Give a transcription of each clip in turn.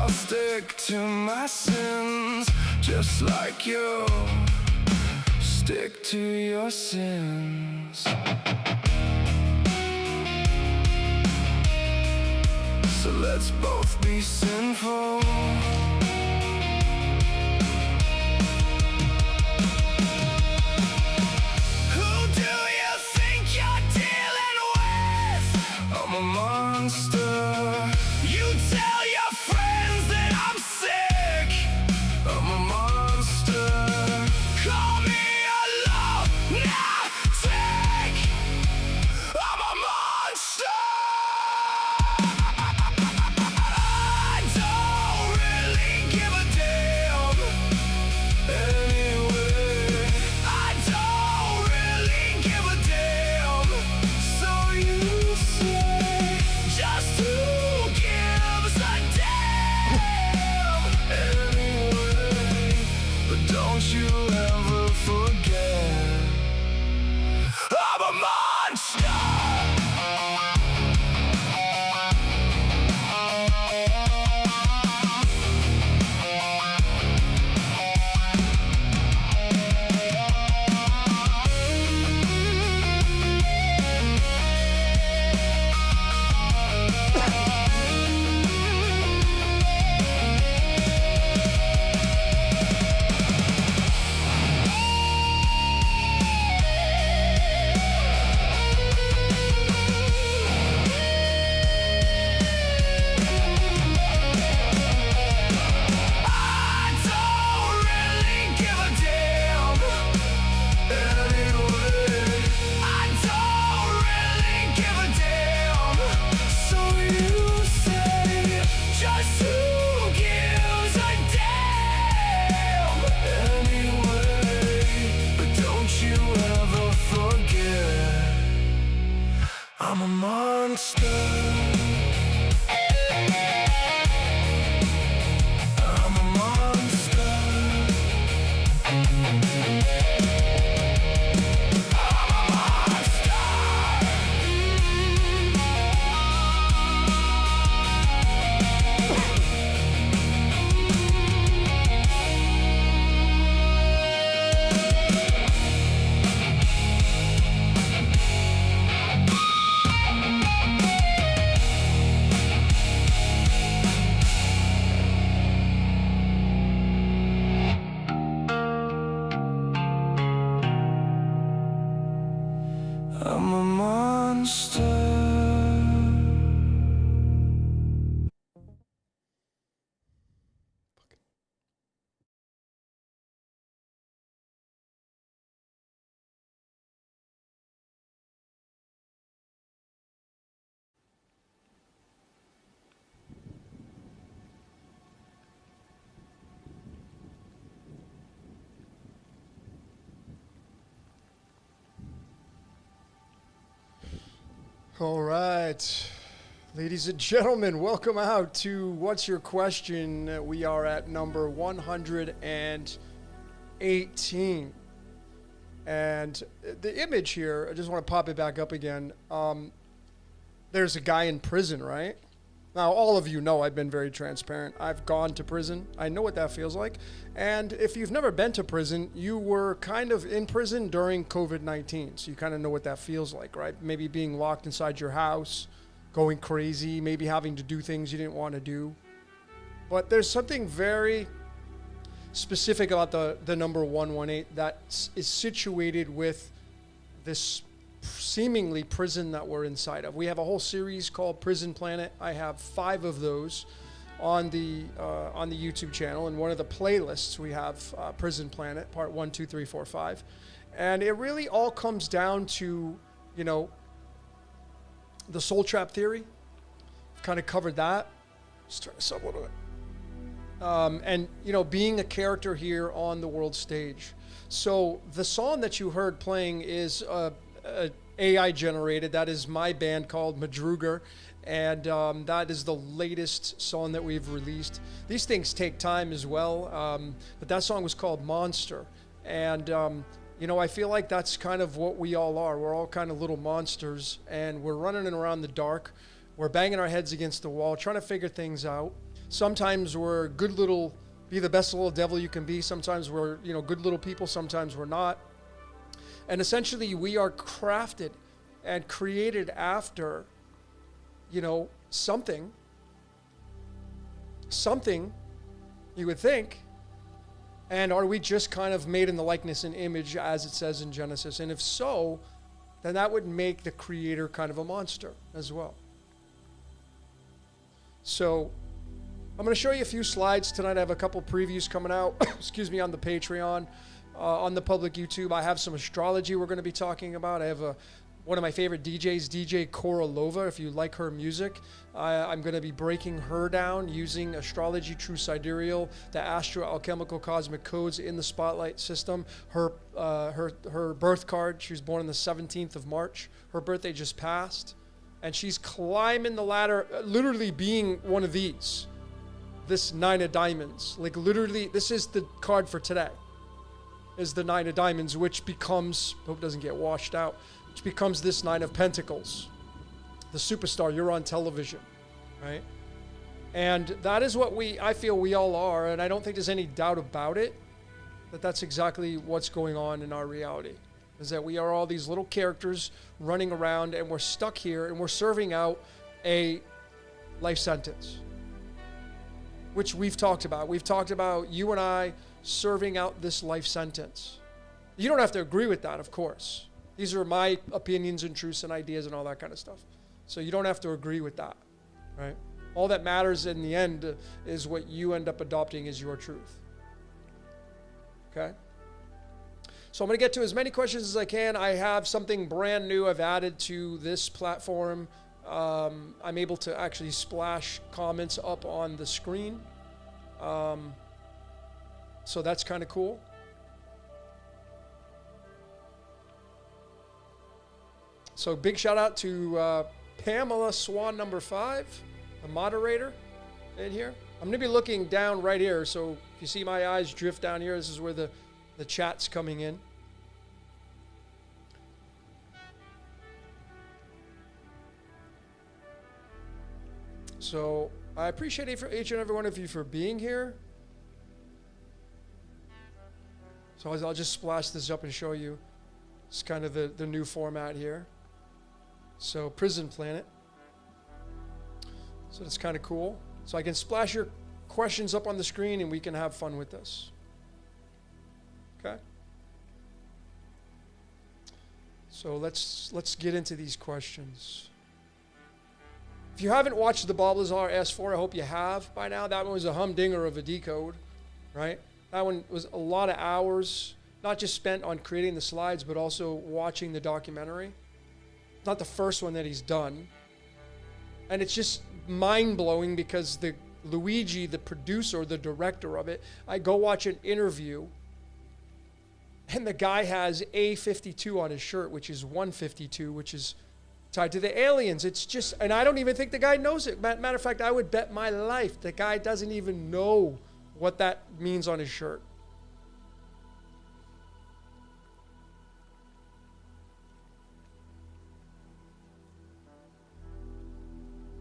I'll stick to my sins, just like you stick to your sins. So let's both be sinful. Who do you think you're dealing with? I'm a monster. You tell your friends that I'm sick. I'm a monster. Call me a lunatic. I'm a monster. I don't really give a damn. Anyway, I don't really give a damn. So you say, just who gives a damn? Anyway, but don't you ever forget, I'm a monster. I don't really give a damn. Anyway, I don't really give a damn. So you say, just who gives a damn? Anyway, but don't you ever forget, I'm a monster. I'm a monster. I'm a monster. I'm a monster. All right, ladies and gentlemen, welcome out to What's Your Question? We are at number 118. And the image here, I just want to pop it back up again. There's a guy in prison, right? Now, all of you know I've been very transparent. I've gone to prison. I know what that feels like. And if you've never been to prison, you were kind of in prison during COVID-19. So you kind of know what that feels like, right? Maybe being locked inside your house, going crazy, maybe having to do things you didn't want to do. But there's something very specific about the number 118 that is situated with this seemingly prison that we're inside of. We have a whole series called Prison Planet. I have 5 of those on the YouTube channel. And one of the playlists we have Prison Planet, part 1, 2, 3, 4, 5. And it really all comes down to, you know, the soul trap theory. I've kind of covered that. Just turn this up a little bit. And, you know, being a character here on the world stage. So the song that you heard playing is AI generated. That is my band called Madrugar. And that is the latest song that we've released. These things take time as well. But that song was called Monster. And, you know, I feel like that's kind of what we all are. We're all kind of little monsters. And we're running around the dark. We're banging our heads against the wall, trying to figure things out. Sometimes we're good little, be the best little devil you can be. Sometimes we're, good little people. Sometimes we're not. And essentially, we are crafted and created after, something, you would think. And are we just kind of made in the likeness and image, as it says in Genesis? And if so, then that would make the creator kind of a monster as well. So I'm going to show you a few slides tonight. I have a couple previews coming out, on the Patreon. On the public YouTube, I have some astrology we're going to be talking about. I have one of my favorite DJs, DJ Korolova. If you like her music, I'm going to be breaking her down using astrology, true sidereal, the astro-alchemical cosmic codes in the spotlight system. Her birth card, she was born on the 17th of March. Her birthday just passed. And she's climbing the ladder, literally being one of these. This 9 of diamonds. Like literally, this is the card for today. Is the 9 of diamonds, which becomes, hope it doesn't get washed out, which becomes this 9 of pentacles. The superstar, you're on television, right? And that is what I feel we all are, and I don't think there's any doubt about it, that that's exactly what's going on in our reality. Is that we are all these little characters running around, and we're stuck here, and we're serving out a life sentence. Which we've talked about. We've talked about, you and I, serving out this life sentence. You don't have to agree with that, of course. These are my opinions and truths and ideas and all that kind of stuff. So you don't have to agree with that, right? All that matters in the end is what you end up adopting as your truth. Okay? So I'm going to get to as many questions as I can. I have something brand new I've added to this platform. I'm able to actually splash comments up on the screen. So that's kind of cool. So big shout out to Pamela Swan number 5, a moderator in here. I'm going to be looking down right here. So if you see my eyes drift down here, this is where the chat's coming in. So I appreciate each and every one of you for being here. So I'll just splash this up and show you. It's kind of the new format here. So Prison Planet. So that's kind of cool. So I can splash your questions up on the screen and we can have fun with this. Okay? So let's get into these questions. If you haven't watched the Bob Lazar S4, I hope you have by now. That one was a humdinger of a decode, right? That one was a lot of hours, not just spent on creating the slides, but also watching the documentary. Not the first one that he's done. And it's just mind-blowing because Luigi, the producer, the director of it, I go watch an interview, and the guy has A52 on his shirt, which is 152, which is tied to the aliens. It's just, and I don't even think the guy knows it. Matter of fact, I would bet my life the guy doesn't even know what that means on his shirt.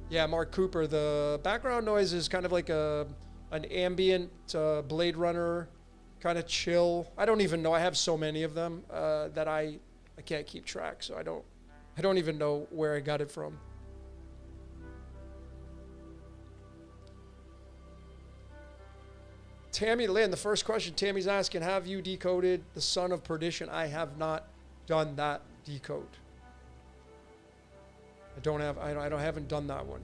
Yeah, Mark Cooper. The background noise is kind of like an ambient Blade Runner, kind of chill. I don't even know. I have so many of them that I can't keep track. So I don't even know where I got it from. Tammy Lynn, the first question Tammy's asking, have you decoded the Son of Perdition? I have not done that decode. I haven't done that one.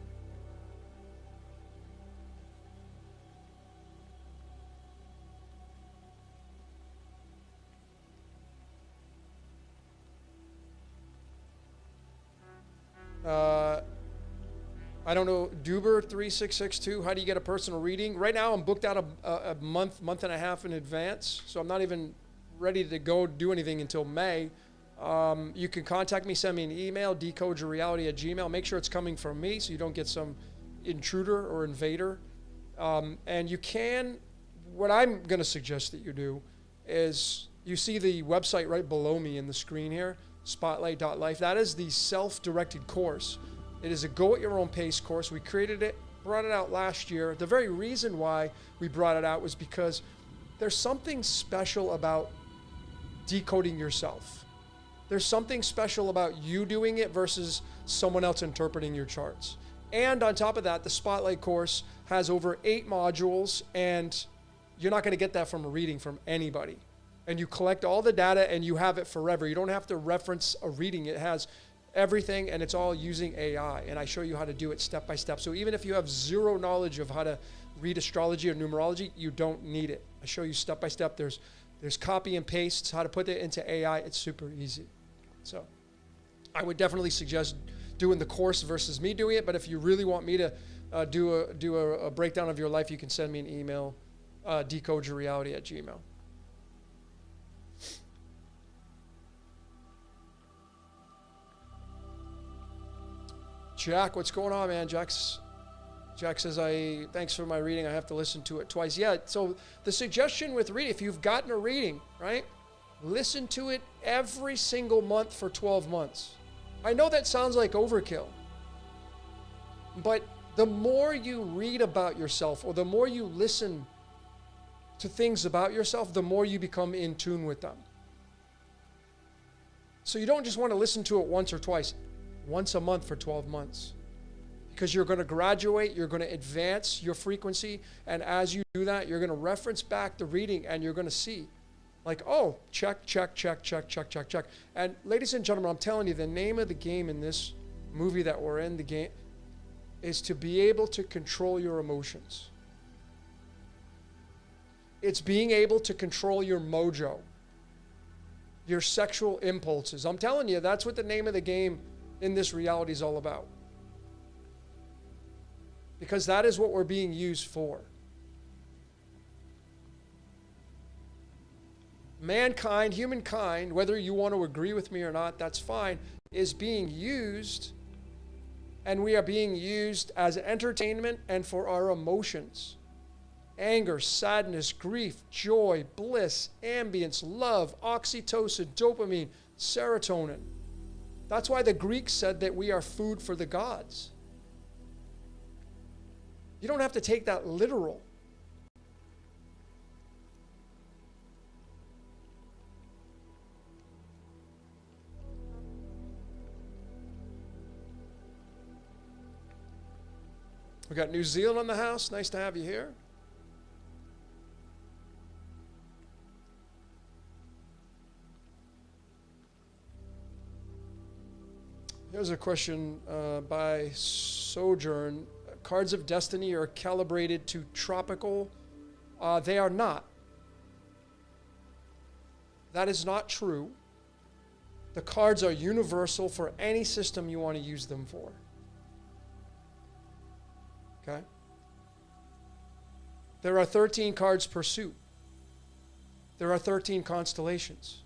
I don't know, Duber3662, how do you get a personal reading? Right now I'm booked out a month and a half in advance, so I'm not even ready to go do anything until May. You can contact me, send me an email, decodeyourreality@gmail. Make sure it's coming from me so you don't get some intruder or invader. And you can, what I'm going to suggest that you do is, you see the website right below me in the screen here, spotlight.life. That is the self-directed course. It is a go-at-your-own-pace course. We created it brought it out last year. The very reason why we brought it out was because there's something special about decoding yourself. There's something special about you doing it versus someone else interpreting your charts. And on top of that, the Spotlight course has over 8 modules, and you're not going to get that from a reading from anybody. And you collect all the data and you have it forever. You don't have to reference a reading. It has everything, and it's all using AI. And I show you how to do it step by step. So even if you have zero knowledge of how to read astrology or numerology, you don't need it. I show you step by step. There's copy and pastes, how to put it into AI. It's super easy. So I would definitely suggest doing the course versus me doing it. But if you really want me to do a breakdown of your life, you can send me an email, decodeyourreality@gmail.com. Jack, what's going on, man? Jack says, thanks for my reading. I have to listen to it twice. Yeah, so the suggestion with reading, if you've gotten a reading, right, listen to it every single month for 12 months. I know that sounds like overkill, but the more you read about yourself or the more you listen to things about yourself, the more you become in tune with them. So you don't just want to listen to it once or twice. Once a month for 12 months. Because you're going to graduate, you're going to advance your frequency, and as you do that, you're going to reference back the reading and you're going to see, like, oh, check, check, check, check, check, check, check. And ladies and gentlemen, I'm telling you, the name of the game in this movie that we're in, the game, is to be able to control your emotions. It's being able to control your mojo, your sexual impulses. I'm telling you, that's what the name of the game in this reality is all about. Because that is what we're being used for. Mankind, humankind, whether you want to agree with me or not, that's fine, is being used, and we are being used as entertainment and for our emotions. Anger, sadness, grief, joy, bliss, ambience, love, oxytocin, dopamine, serotonin. That's why the Greeks said that we are food for the gods. You don't have to take that literal. We got New Zealand in the house. Nice to have you here. Here's a question by Sojourn. Cards of Destiny are calibrated to tropical. They are not. That is not true. The cards are universal for any system you want to use them for. Okay? There are 13 cards per suit. There are 13 constellations.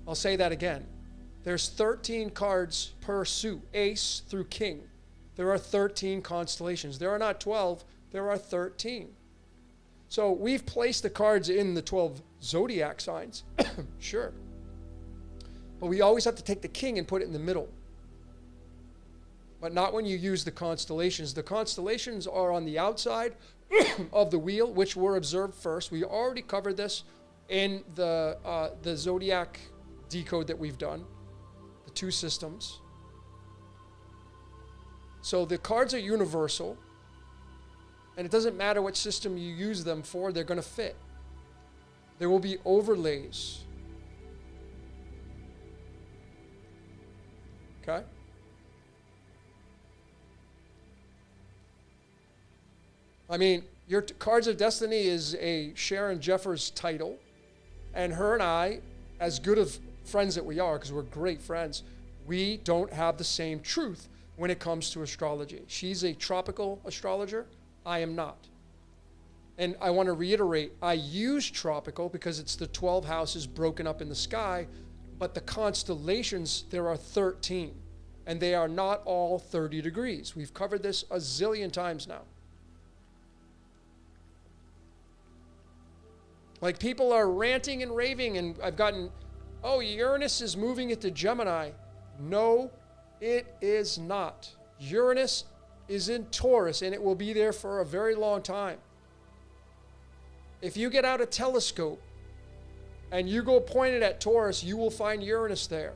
I'll say that again. There's 13 cards per suit, ace through king. There are 13 constellations. There are not 12, there are 13. So we've placed the cards in the 12 zodiac signs, sure. But we always have to take the king and put it in the middle. But not when you use the constellations. The constellations are on the outside of the wheel, which were observed first. We already covered this in the zodiac decode that we've done. 2 systems. So the cards are universal, and it doesn't matter what system you use them for, they're going to fit. There will be overlays. Okay? I mean, your Cards of Destiny is a Sharon Jeffers title, and her and I, as good of friends that we are, because we're great friends, we don't have the same truth when it comes to astrology. She's a tropical astrologer. I am not. And I want to reiterate, I use tropical because it's the 12 houses broken up in the sky, but the constellations, there are 13, and they are not all 30 degrees. We've covered this a zillion times now. Like, people are ranting and raving, and I've gotten, oh, Uranus is moving into Gemini. No, it is not. Uranus is in Taurus, and it will be there for a very long time. If you get out a telescope and you go point it at Taurus, you will find Uranus there.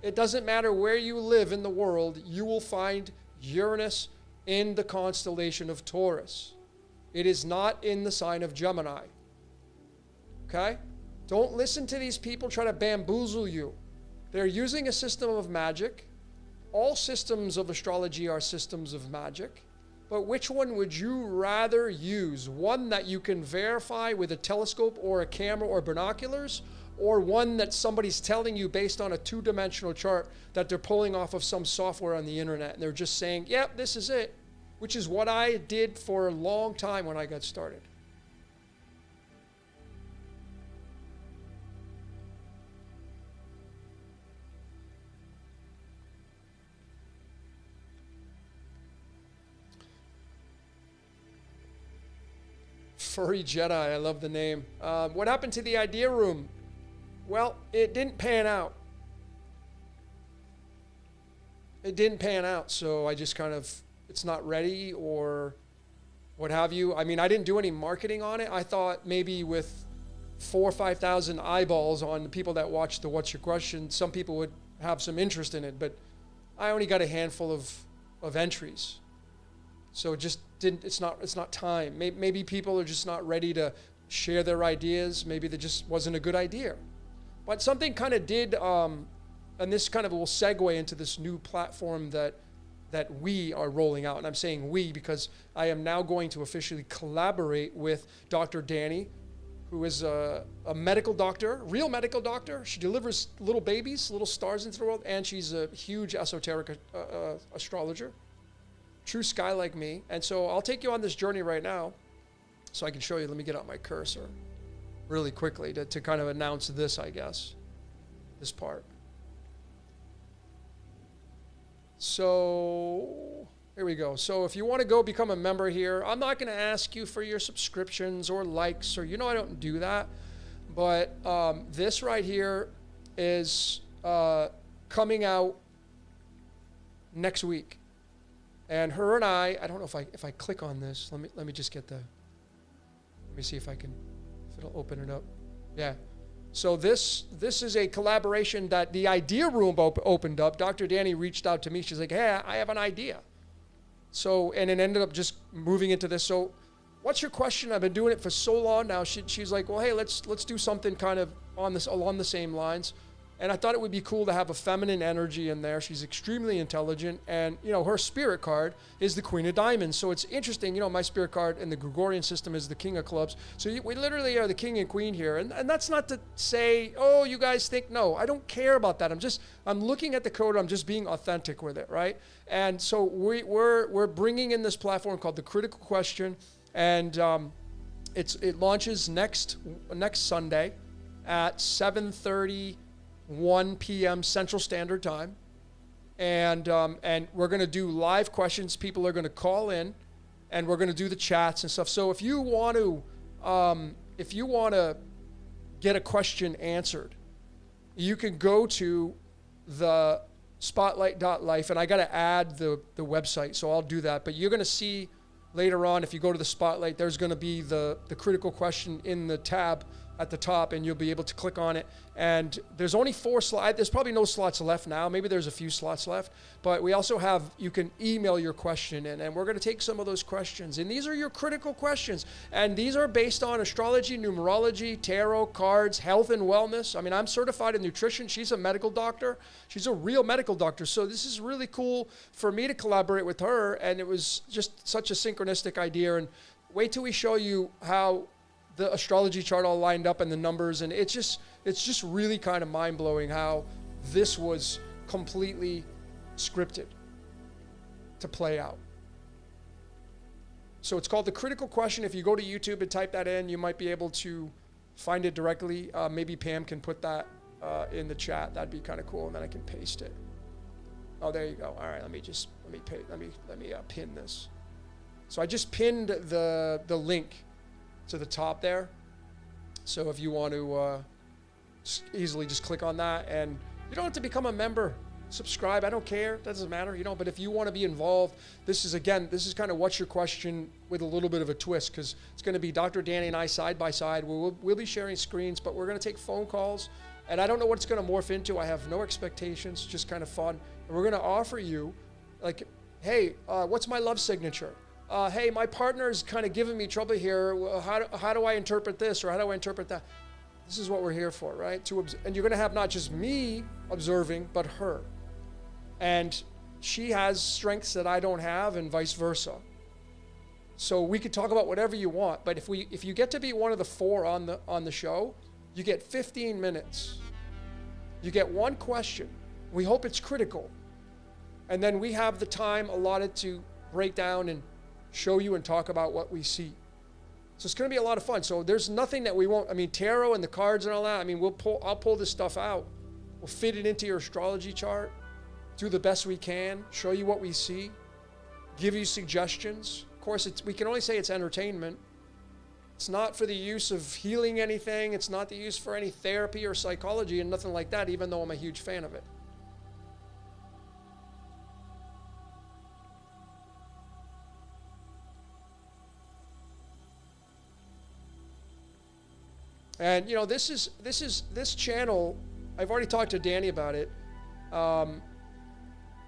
It doesn't matter where you live in the world, you will find Uranus in the constellation of Taurus. It is not in the sign of Gemini. Okay? Don't listen to these people try to bamboozle you. They're using a system of magic. All systems of astrology are systems of magic. But which one would you rather use? One that you can verify with a telescope or a camera or binoculars, or one that somebody's telling you based on a two-dimensional chart that they're pulling off of some software on the internet and they're just saying, yep, this is it, which is what I did for a long time when I got started. Furry Jedi, I love the name. What happened to the idea room? Well, it didn't pan out. It didn't pan out, so I just kind of, it's not ready or what have you. I mean, I didn't do any marketing on it. I thought maybe with 4,000 or 5,000 eyeballs on the people that watched the What's Your Question, some people would have some interest in it, but I only got a handful of entries. So it just didn't, it's not time. Maybe people are just not ready to share their ideas. Maybe there just wasn't a good idea. But something kind of did, and this kind of will segue into this new platform that we are rolling out. And I'm saying we because I am now going to officially collaborate with Dr. Danny, who is a medical doctor, real medical doctor. She delivers little babies, little stars into the world, and she's a huge esoteric astrologer. True sky like me. And so I'll take you on this journey right now so I can show you. Let me get out my cursor really quickly to kind of announce this, I guess, this part. So here we go. So if you want to go become a member here, I'm not going to ask you for your subscriptions or likes, or, you know, I don't do that. But this right here is coming out next week. And her and I don't know if I click on this, let me just get let me see if it'll open it up. Yeah. So this is a collaboration that the idea room opened up. Dr. Danny reached out to me. She's like, hey, I have an idea. So, and it ended up just moving into this. So what's your question? I've been doing it for so long now. She's like, well, hey, let's do something kind of along the same lines. And I thought it would be cool to have a feminine energy in there. She's extremely intelligent. And, you know, her spirit card is the Queen of Diamonds. So it's interesting. You know, my spirit card in the Gregorian system is the King of Clubs. So we literally are the King and Queen here. And that's not to say, oh, you guys think, no, I don't care about that. I'm looking at the code. I'm just being authentic with it, right? And so we're bringing in this platform called The Critical Question. And it launches next Sunday at 7:30 1 p.m. Central Standard Time, and we're going to do live questions. People are going to call in, and we're going to do the chats and stuff. So if you want to get a question answered, you can go to the spotlight.life, and I got to add the website, so I'll do that. But you're going to see later on, if you go to the Spotlight, there's going to be the critical question in the tab at the top, and you'll be able to click on it. And there's only 4 slots. There's probably no slots left now. Maybe there's a few slots left. But we also have, you can email your question in, and we're going to take some of those questions. And these are your critical questions. And these are based on astrology, numerology, tarot, cards, health and wellness. I mean, I'm certified in nutrition. She's a medical doctor. She's a real medical doctor. So this is really cool for me to collaborate with her. And it was just such a synchronistic idea. And wait till we show you how the astrology chart all lined up and the numbers, and it's just really kind of mind-blowing how this was completely scripted to play out. So it's called The Critical Question. If you go to YouTube and type that in, you might be able to find it directly. Maybe Pam can put that in the chat. That'd be kind of cool, and then I can paste it. Oh, there you go. All right, let me pin this. So I just pinned the link to the top there. So if you want to easily just click on that, and you don't have to become a member. subscribe. I don't care. That doesn't matter, but if you want to be involved, this is kind of what's your question with a little bit of a twist, because it's going to be Dr. Danny and I side by side. We'll be sharing screens, but we're going to take phone calls, and I don't know what it's going to morph into. I have no expectations, just kind of fun. And we're going to offer you, like, hey, what's my love signature? Hey, my partner's kind of giving me trouble here. How do I interpret this, or how do I interpret that? This is what we're here for, right? And you're going to have not just me observing, but her. And she has strengths that I don't have, and vice versa. So we could talk about whatever you want, but if you get to be one of the 4 on the show, you get 15 minutes. You get one question. We hope it's critical. And then we have the time allotted to break down and show you and talk about what we see. So it's going to be a lot of fun. So there's nothing that we won't, tarot and the cards and all that, I'll pull this stuff out. We'll fit it into your astrology chart, do the best we can, show you what we see, give you suggestions. Of course, we can only say it's entertainment. It's not for the use of healing anything. It's not the use for any therapy or psychology and nothing like that, even though I'm a huge fan of it. And this channel, I've already talked to Danny about it.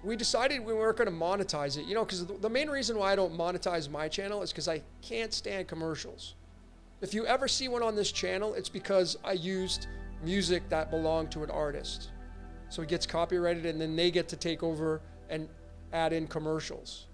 We decided we weren't going to monetize it, because the main reason why I don't monetize my channel is because I can't stand commercials. If you ever see one on this channel, it's because I used music that belonged to an artist. So it gets copyrighted, and then they get to take over and add in commercials.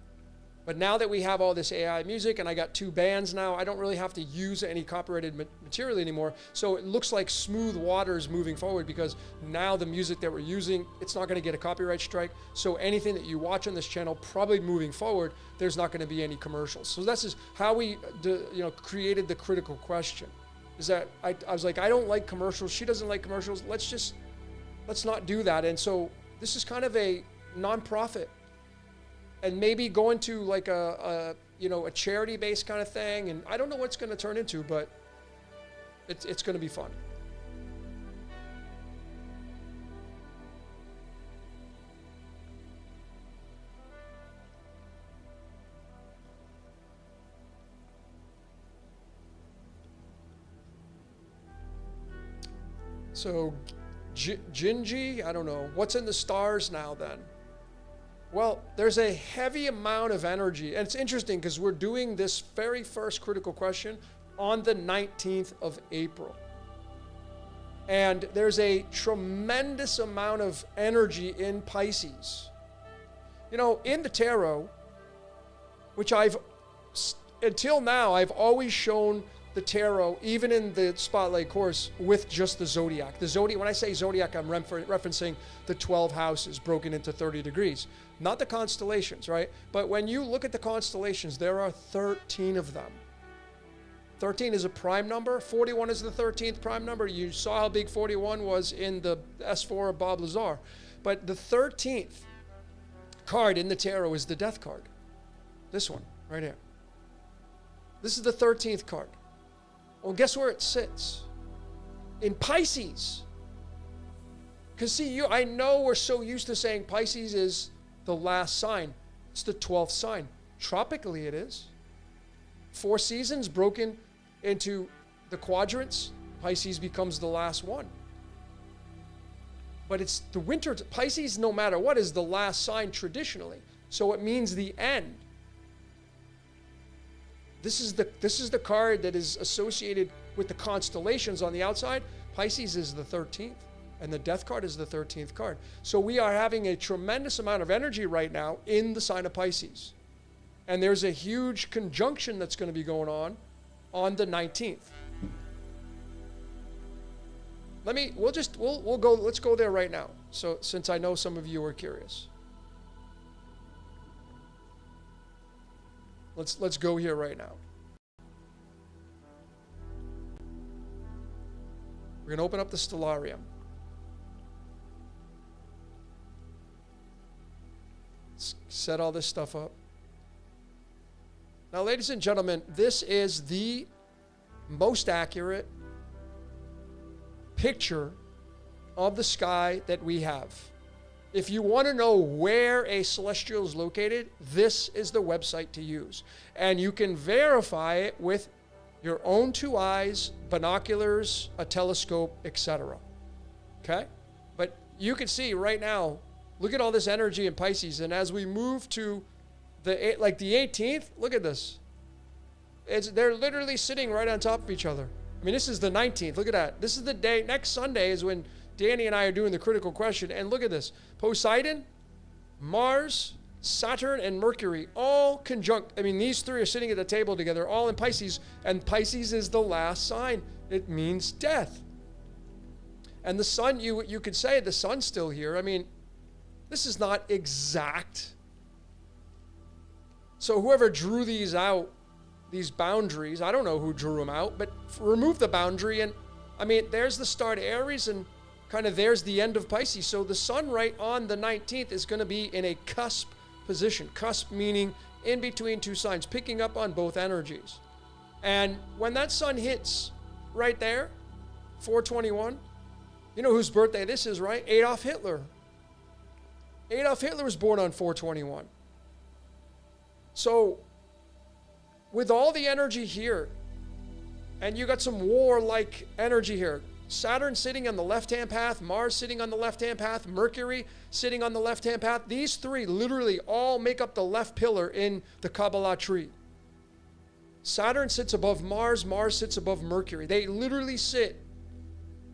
But now that we have all this AI music, and I got 2 bands now, I don't really have to use any copyrighted material anymore. So it looks like smooth waters moving forward, because now the music that we're using, it's not going to get a copyright strike. So anything that you watch on this channel, probably moving forward, there's not going to be any commercials. So this is how we created the critical question. Is that I was like, I don't like commercials. She doesn't like commercials. Let's not do that. And so this is kind of a nonprofit. And maybe go into like a charity-based kind of thing. And I don't know what it's going to turn into, but it's going to be fun. So, Gingy, I don't know. What's in the stars now then? Well, there's a heavy amount of energy. And it's interesting because we're doing this very first critical question on the 19th of April. And there's a tremendous amount of energy in Pisces. In the tarot, which until now, I've always shown the tarot, even in the Spotlight course, with just the zodiac. The zodiac, when I say zodiac, I'm referencing the 12 houses broken into 30 degrees. Not the constellations, right? But when you look at the constellations, there are 13 of them. 13 is a prime number. 41 is the 13th prime number. You saw how big 41 was in the S4 of Bob Lazar. But the 13th card in the tarot is the death card. This one, right here. This is the 13th card. Well, guess where it sits? In Pisces. Because see, I know we're so used to saying Pisces is the last sign. It's the 12th sign. Tropically, it is. 4 seasons broken into the quadrants. Pisces becomes the last one. But it's the winter. Pisces, no matter what, is the last sign traditionally. So it means the end. This is the card that is associated with the constellations on the outside. Pisces is the 13th, and the death card is the 13th card. So we are having a tremendous amount of energy right now in the sign of Pisces. And there's a huge conjunction that's going to be going on the 19th. Let's go there right now. So since I know some of you are curious. Let's go here right now. We're going to open up the stellarium. Let's set all this stuff up. Now, ladies and gentlemen, this is the most accurate picture of the sky that we have. If you want to know where a celestial is located, this is the website to use. And you can verify it with your own two eyes, binoculars, a telescope, etc. Okay? But you can see right now, look at all this energy in Pisces. And as we move to the 18th, look at this. They're literally sitting right on top of each other. I mean, this is the 19th. Look at that. This is the day. Next Sunday is when Danny and I are doing the critical question. And look at this. Poseidon, Mars, Saturn, and Mercury, all conjunct. I mean, these three are sitting at the table together, all in Pisces. And Pisces is the last sign. It means death. And the sun, you could say the sun's still here. I mean, this is not exact. So whoever drew these out, these boundaries, I don't know who drew them out, but remove the boundary. And I mean, there's the start of Aries and kind of there's the end of Pisces. So the sun right on the 19th is going to be in a cusp position. Cusp meaning in between two signs, picking up on both energies. And when that sun hits right there, 421, you know whose birthday this is, right? Adolf Hitler. Adolf Hitler was born on 421. So with all the energy here, and you got some war-like energy here, Saturn sitting on the left-hand path, Mars sitting on the left-hand path, Mercury sitting on the left-hand path, these three literally all make up the left pillar in the Kabbalah tree. Saturn sits above Mars, Mars sits above Mercury. They literally sit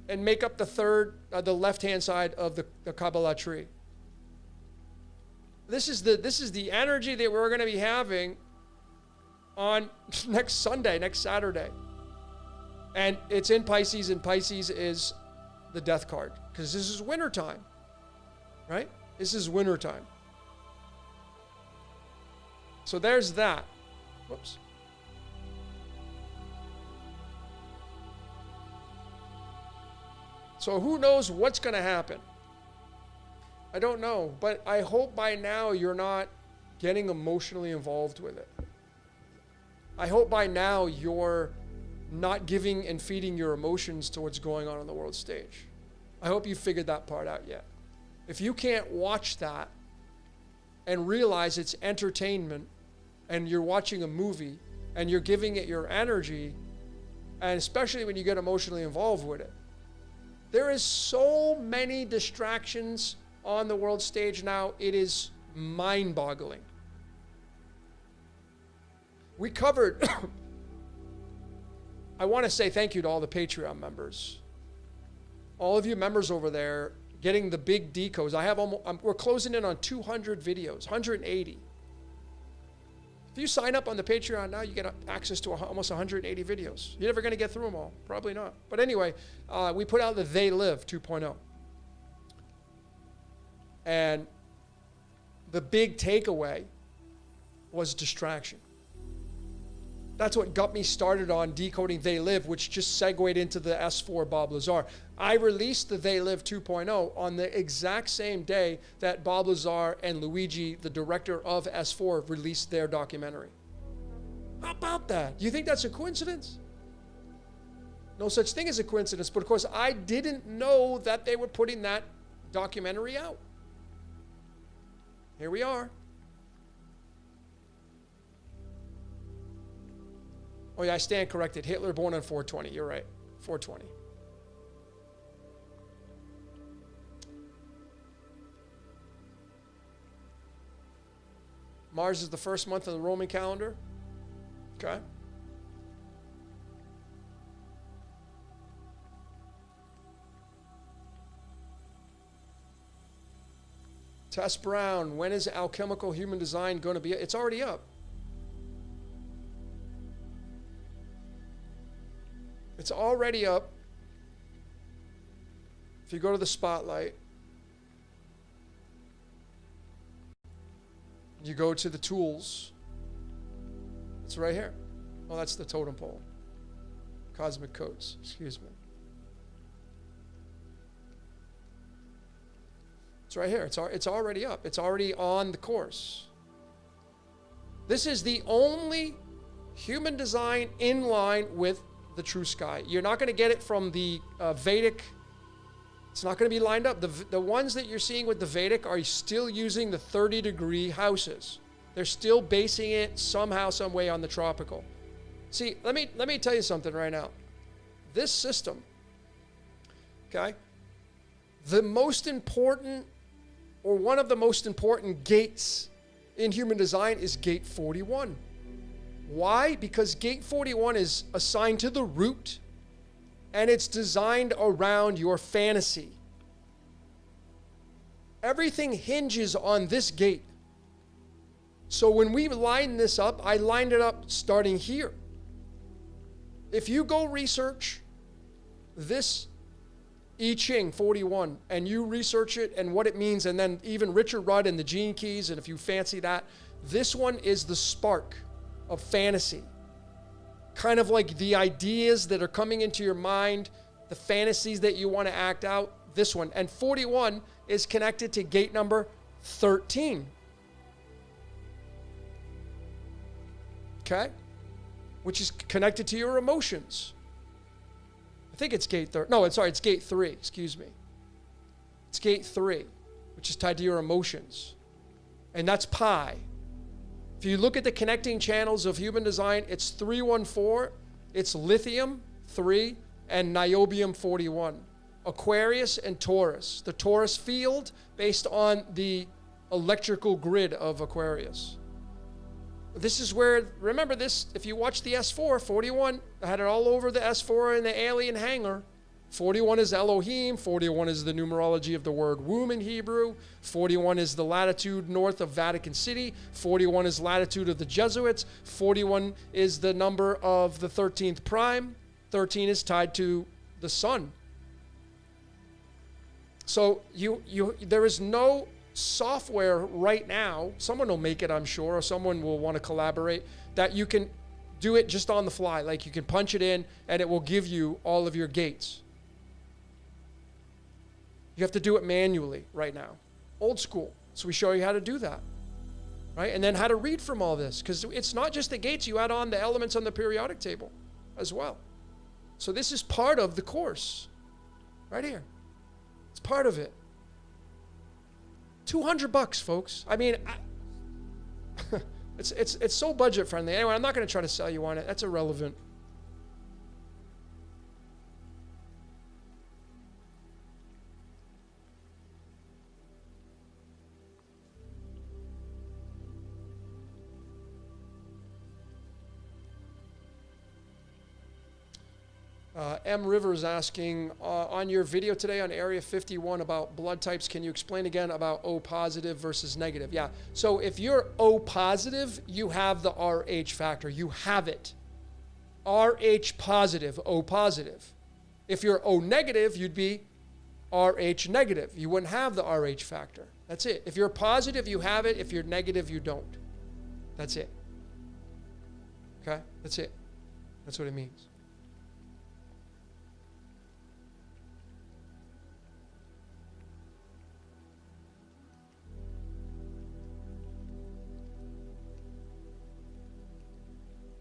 and make up the third, the left-hand side of the Kabbalah tree. This is the energy that we're going to be having on next Sunday, next Saturday. And it's in Pisces, and Pisces is the death card. Because this is wintertime. Right? This is wintertime. So there's that. Whoops. So who knows what's going to happen? I don't know. But I hope by now you're not getting emotionally involved with it. I hope by now you're not giving and feeding your emotions to what's going on the world stage. I hope you figured that part out yet. If you can't watch that and realize it's entertainment and you're watching a movie and you're giving it your energy, and especially when you get emotionally involved with it, there is so many distractions on the world stage now, it is mind-boggling. We covered, I want to say thank you to all the Patreon members. All of you members over there getting the big decodes. We're closing in on 200 videos, 180. If you sign up on the Patreon now, you get access to almost 180 videos. You're never going to get through them all. Probably not. But anyway, we put out the They Live 2.0. And the big takeaway was distraction. That's what got me started on Decoding They Live, which just segued into the S4 Bob Lazar. I released the They Live 2.0 on the exact same day that Bob Lazar and Luigi, the director of S4, released their documentary. How about that? Do you think that's a coincidence? No such thing as a coincidence, but of course I didn't know that they were putting that documentary out. Here we are. Oh yeah, I stand corrected. Hitler born on 420. You're right. 420. Mars is the first month of the Roman calendar. Okay. Tess Brown, when is Alchemical Human Design going to be? It's already up. It's already up. If you go to the spotlight, you go to the tools. It's right here. Oh, that's the totem pole. Cosmic codes, excuse me. It's right here. It's already up. It's already on the course. This is the only human design in line with the true sky. You're not going to get it from the Vedic It's not going to be lined up. The ones that you're seeing with the Vedic are still using the 30-degree houses. They're still basing it somehow, some way on the tropical. See, let me tell you something right now. This system, okay, the most important, or one of the most important gates in human design is gate 41. Why? Because gate 41 is assigned to the root, and it's designed around your fantasy. Everything hinges on this gate. So when we line this up, I lined it up starting here. If you go research this I Ching 41 and you research it and what it means, and then even Richard Rudd and the gene keys, and if you fancy that, this one is the spark of fantasy. Kind of like the ideas that are coming into your mind, the fantasies that you want to act out, this one. And 41 is connected to gate number 13. Okay? Which is connected to your emotions. I think it's gate 3. No, it's gate 3, excuse me. It's gate 3, which is tied to your emotions. And that's pi. If you look at the connecting channels of human design, it's 314, it's lithium 3, and niobium 41. Aquarius and Taurus. The Taurus field based on the electrical grid of Aquarius. This is where, remember this, if you watch the S4, 41, I had it all over the S4 in the alien hangar. 41 is Elohim, 41 is the numerology of the word womb in Hebrew, 41 is the latitude north of Vatican City, 41 is latitude of the Jesuits, 41 is the number of the 13th prime, 13 is tied to the sun. So there is no software right now, someone will make it, I'm sure, or someone will want to collaborate, that you can do it just on the fly. Like you can punch it in and it will give you all of your gates. You have to do it manually right now. Old school. So we show you how to do that. Right? And then how to read from all this. Because it's not just the gates, you add on the elements on the periodic table as well. So this is part of the course. Right here. It's part of it. $200, folks. I mean, it's so budget friendly. Anyway, I'm not going to try to sell you on it. That's irrelevant. M. Rivers asking, on your video today on Area 51 about blood types, can you explain again about O positive versus negative? Yeah, so if you're O positive, you have the RH factor. You have it. RH positive, O positive. If you're O negative, you'd be RH negative. You wouldn't have the RH factor. That's it. If you're positive, you have it. If you're negative, you don't. That's it. Okay? That's it. That's what it means.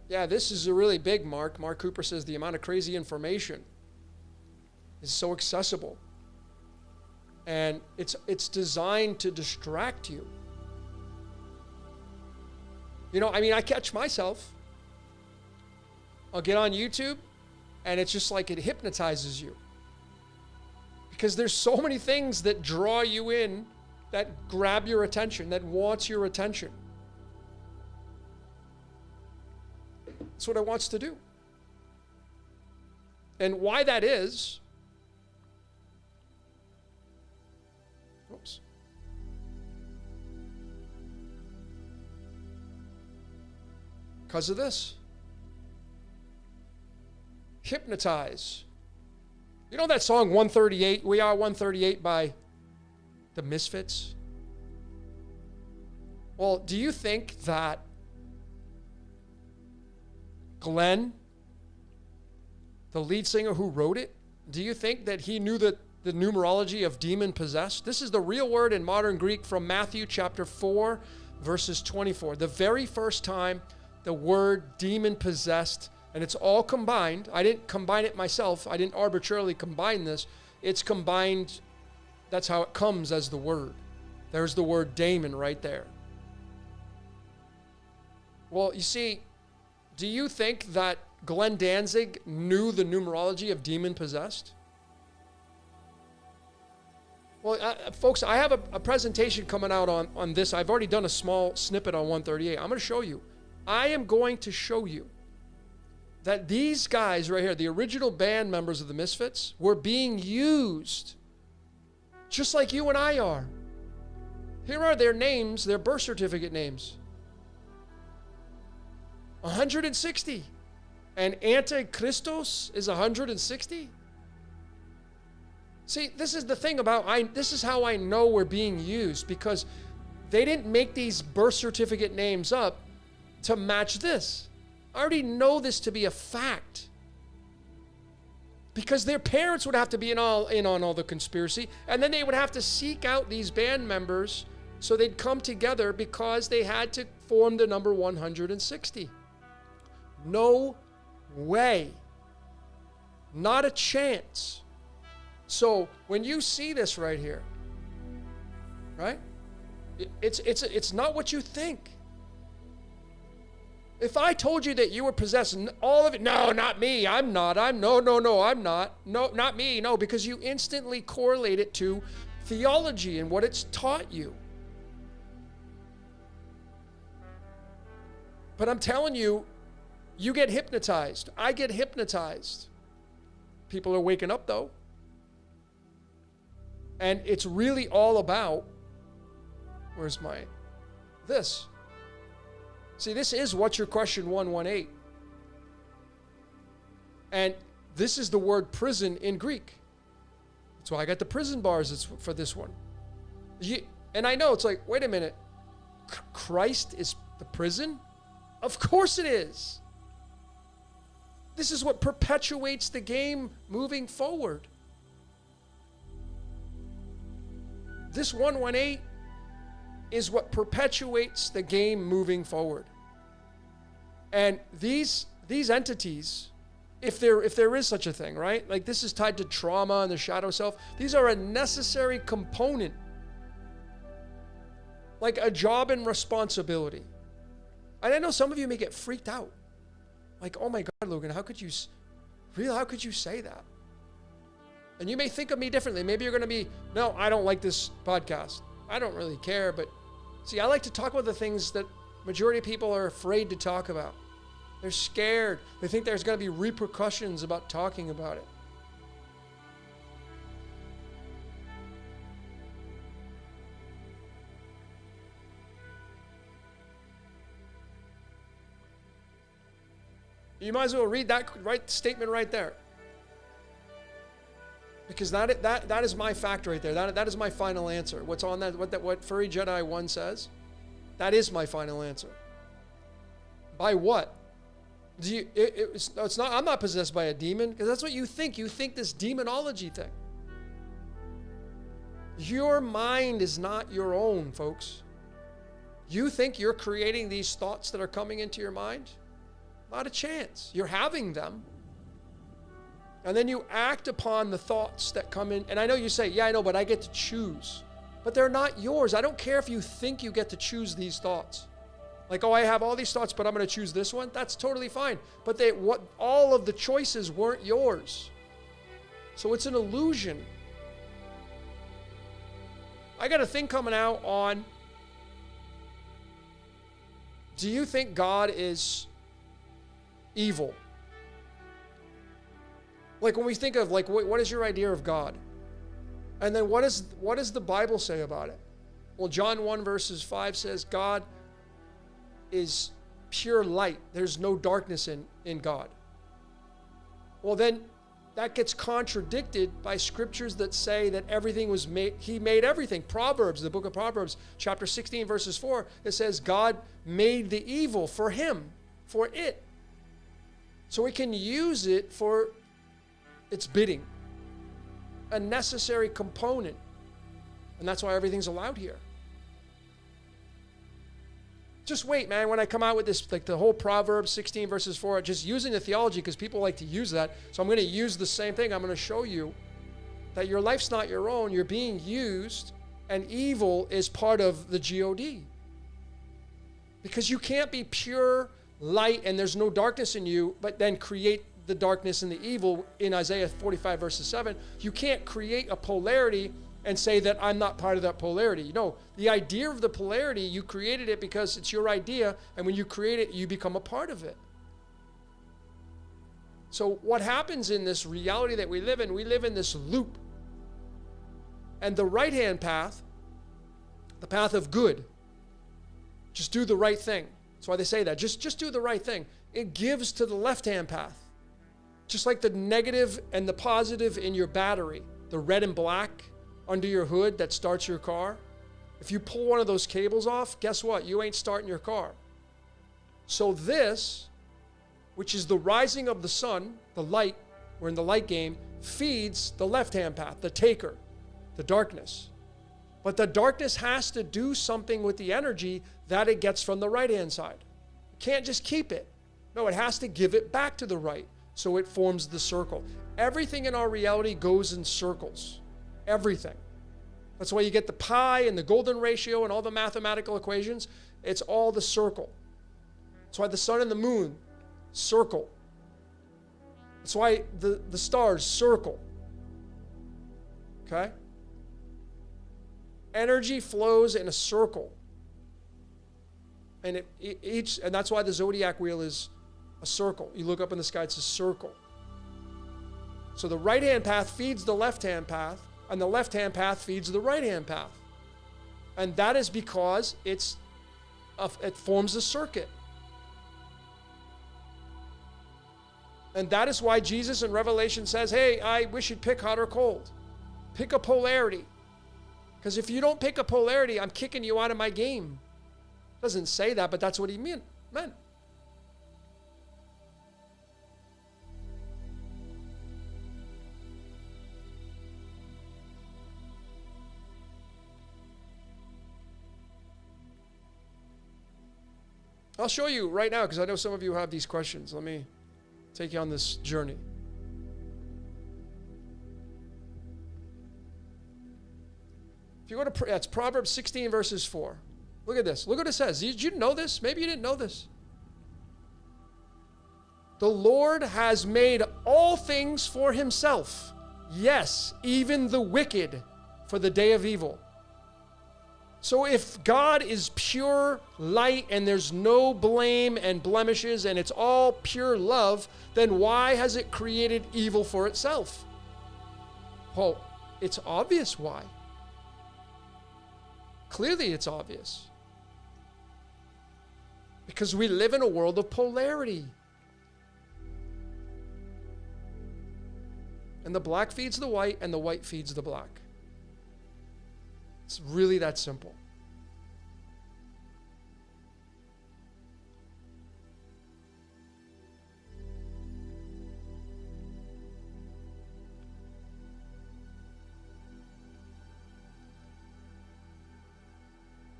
Yeah, this is a really big, Mark. Mark Cooper says the amount of crazy information is so accessible. And it's designed to distract you. You know, I mean, I catch myself. I'll get on YouTube, and it's just like it hypnotizes you. Because there's so many things that draw you in, that grab your attention, that wants your attention. That's what it wants to do. And why that is, oops. Because of this. Hypnotize. You know that song 138, We Are 138 by the Misfits? Well, do you think that Glenn, the lead singer who wrote it, do you think that he knew that the numerology of demon possessed? This is the real word in modern Greek from Matthew chapter 4, verses 24. The very first time the word demon possessed, and it's all combined. I didn't combine it myself. I didn't arbitrarily combine this. it's combined. That's how it comes as the word. There's the word daemon right there. Well, you see, do you think that Glenn Danzig knew the numerology of demon possessed? Well, folks, I have a presentation coming out on this. I've already done a small snippet on 138. I'm going to show you. I am going to show you that these guys right here, the original band members of the Misfits, were being used just like you and I are. Here are their names, their birth certificate names. 160. And Antichristos is 160. See, this is the thing about, this is how I know we're being used, because they didn't make these birth certificate names up to match this. I already know this to be a fact. Because their parents would have to be in on all the conspiracy, and then they would have to seek out these band members so they'd come together because they had to form the number 160. No way. Not a chance. So when you see this right here, right? It's not what you think. If I told you that you were possessing all of it, no, not me. I'm not. No, I'm not. No, not me. No, because you instantly correlate it to theology and what it's taught you. But I'm telling you, you get hypnotized. I get hypnotized. People are waking up though. And it's really all about, this. See, this is what's your question 118. And this is the word prison in Greek. That's why I got the prison bars for this one. And I know it's like, wait a minute. Christ is the prison? Of course it is. This is what perpetuates the game moving forward. This 118 is what perpetuates the game moving forward. And these entities, if there is such a thing, right? Like this is tied to trauma and the shadow self. These are a necessary component. Like a job and responsibility. And I know some of you may get freaked out. Like, oh my God, Logan, how could you say that? And you may think of me differently. Maybe you're going to be, no, I don't like this podcast. I don't really care. But see, I like to talk about the things that majority of people are afraid to talk about. They're scared. They think there's going to be repercussions about talking about it. You might as well read that statement right there. Because that is my fact right there. That is my final answer. What's on that? What Furry Jedi 1 says? That is my final answer. By what? It's not. I'm not possessed by a demon, because that's what you think. You think this demonology thing. Your mind is not your own, folks. You think you're creating these thoughts that are coming into your mind? Not a chance. You're having them. And then you act upon the thoughts that come in. And I know you say, yeah, I know, but I get to choose. But they're not yours. I don't care if you think you get to choose these thoughts. Like, oh, I have all these thoughts, but I'm going to choose this one. That's totally fine. But all of the choices weren't yours. So it's an illusion. I got a thing coming out on, do you think God is evil? Like when we think of like, what is your idea of God? And then what does the Bible say about it? Well, John 1 verses 5 says God is pure light. There's no darkness in God. Well, then that gets contradicted by scriptures that say that everything was made, he made everything. Proverbs, the book of Proverbs, chapter 16 verses 4, it says God made the evil for him, for it. So we can use it for its bidding, a necessary component. And that's why everything's allowed here. Just wait, man, when I come out with this, like the whole Proverbs 16 verses 4, just using the theology, because people like to use that. So I'm going to use the same thing. I'm going to show you that your life's not your own, you're being used, and evil is part of the God. Because you can't be pure light and there's no darkness in you, but then create the darkness and the evil in Isaiah 45 verses 7. You can't create a polarity and say that I'm not part of that polarity. No, the idea of the polarity, you created it because it's your idea, and when you create it, you become a part of it. So what happens in this reality that we live in this loop. And the right-hand path, the path of good, just do the right thing. That's why they say that. Just do the right thing. It gives to the left-hand path. Just like the negative and the positive in your battery, the red and black under your hood that starts your car. If you pull one of those cables off, guess what? You ain't starting your car. So this, which is the rising of the sun, the light, we're in the light game, feeds the left-hand path, the taker, the darkness. But the darkness has to do something with the energy that it gets from the right-hand side. It can't just keep it. No, it has to give it back to the right. So it forms the circle. Everything in our reality goes in circles. Everything. That's why you get the pi and the golden ratio and all the mathematical equations. It's all the circle. That's why the sun and the moon circle. That's why the stars circle. Okay? Energy flows in a circle. And and that's why the zodiac wheel is a circle. You look up in the sky, it's a circle. So the right-hand path feeds the left-hand path, and the left-hand path feeds the right-hand path. And that is because it forms a circuit. And that is why Jesus in Revelation says, hey, I wish you'd pick hot or cold. Pick a polarity. Because if you don't pick a polarity, I'm kicking you out of my game. Doesn't say that, but that's what he meant. I'll show you right now because I know some of you have these questions. Let me take you on this journey. If you go to, that's Proverbs 16 verses 4. Look at this. Look what it says. Did you know this? Maybe you didn't know this. The Lord has made all things for himself. Yes, even the wicked for the day of evil. So if God is pure light and there's no blame and blemishes and it's all pure love, then why has it created evil for itself? Well, it's obvious why. Clearly it's obvious. Because we live in a world of polarity. And the black feeds the white and the white feeds the black. It's really that simple.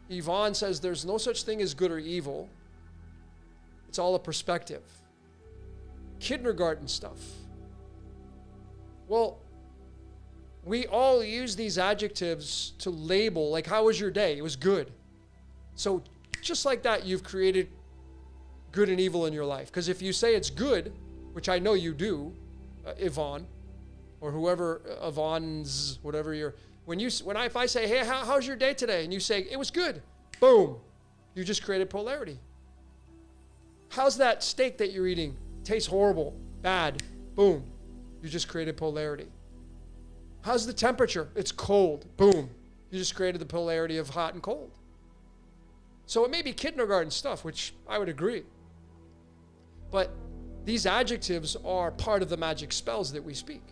Yvonne says there's no such thing as good or evil. It's all a perspective. Kindergarten stuff. Well, we all use these adjectives to label, like, how was your day? It was good. So just like that, you've created good and evil in your life. Because if you say it's good, which I know you do, Yvonne, or whoever, Yvonne's, whatever you're, if I say, hey, how's your day today? And you say, it was good. Boom. You just created polarity. How's that steak that you're eating? Tastes horrible. Bad. Boom. You just created polarity. How's the temperature? It's cold. Boom. You just created the polarity of hot and cold. So it may be kindergarten stuff, which I would agree. But these adjectives are part of the magic spells that we speak.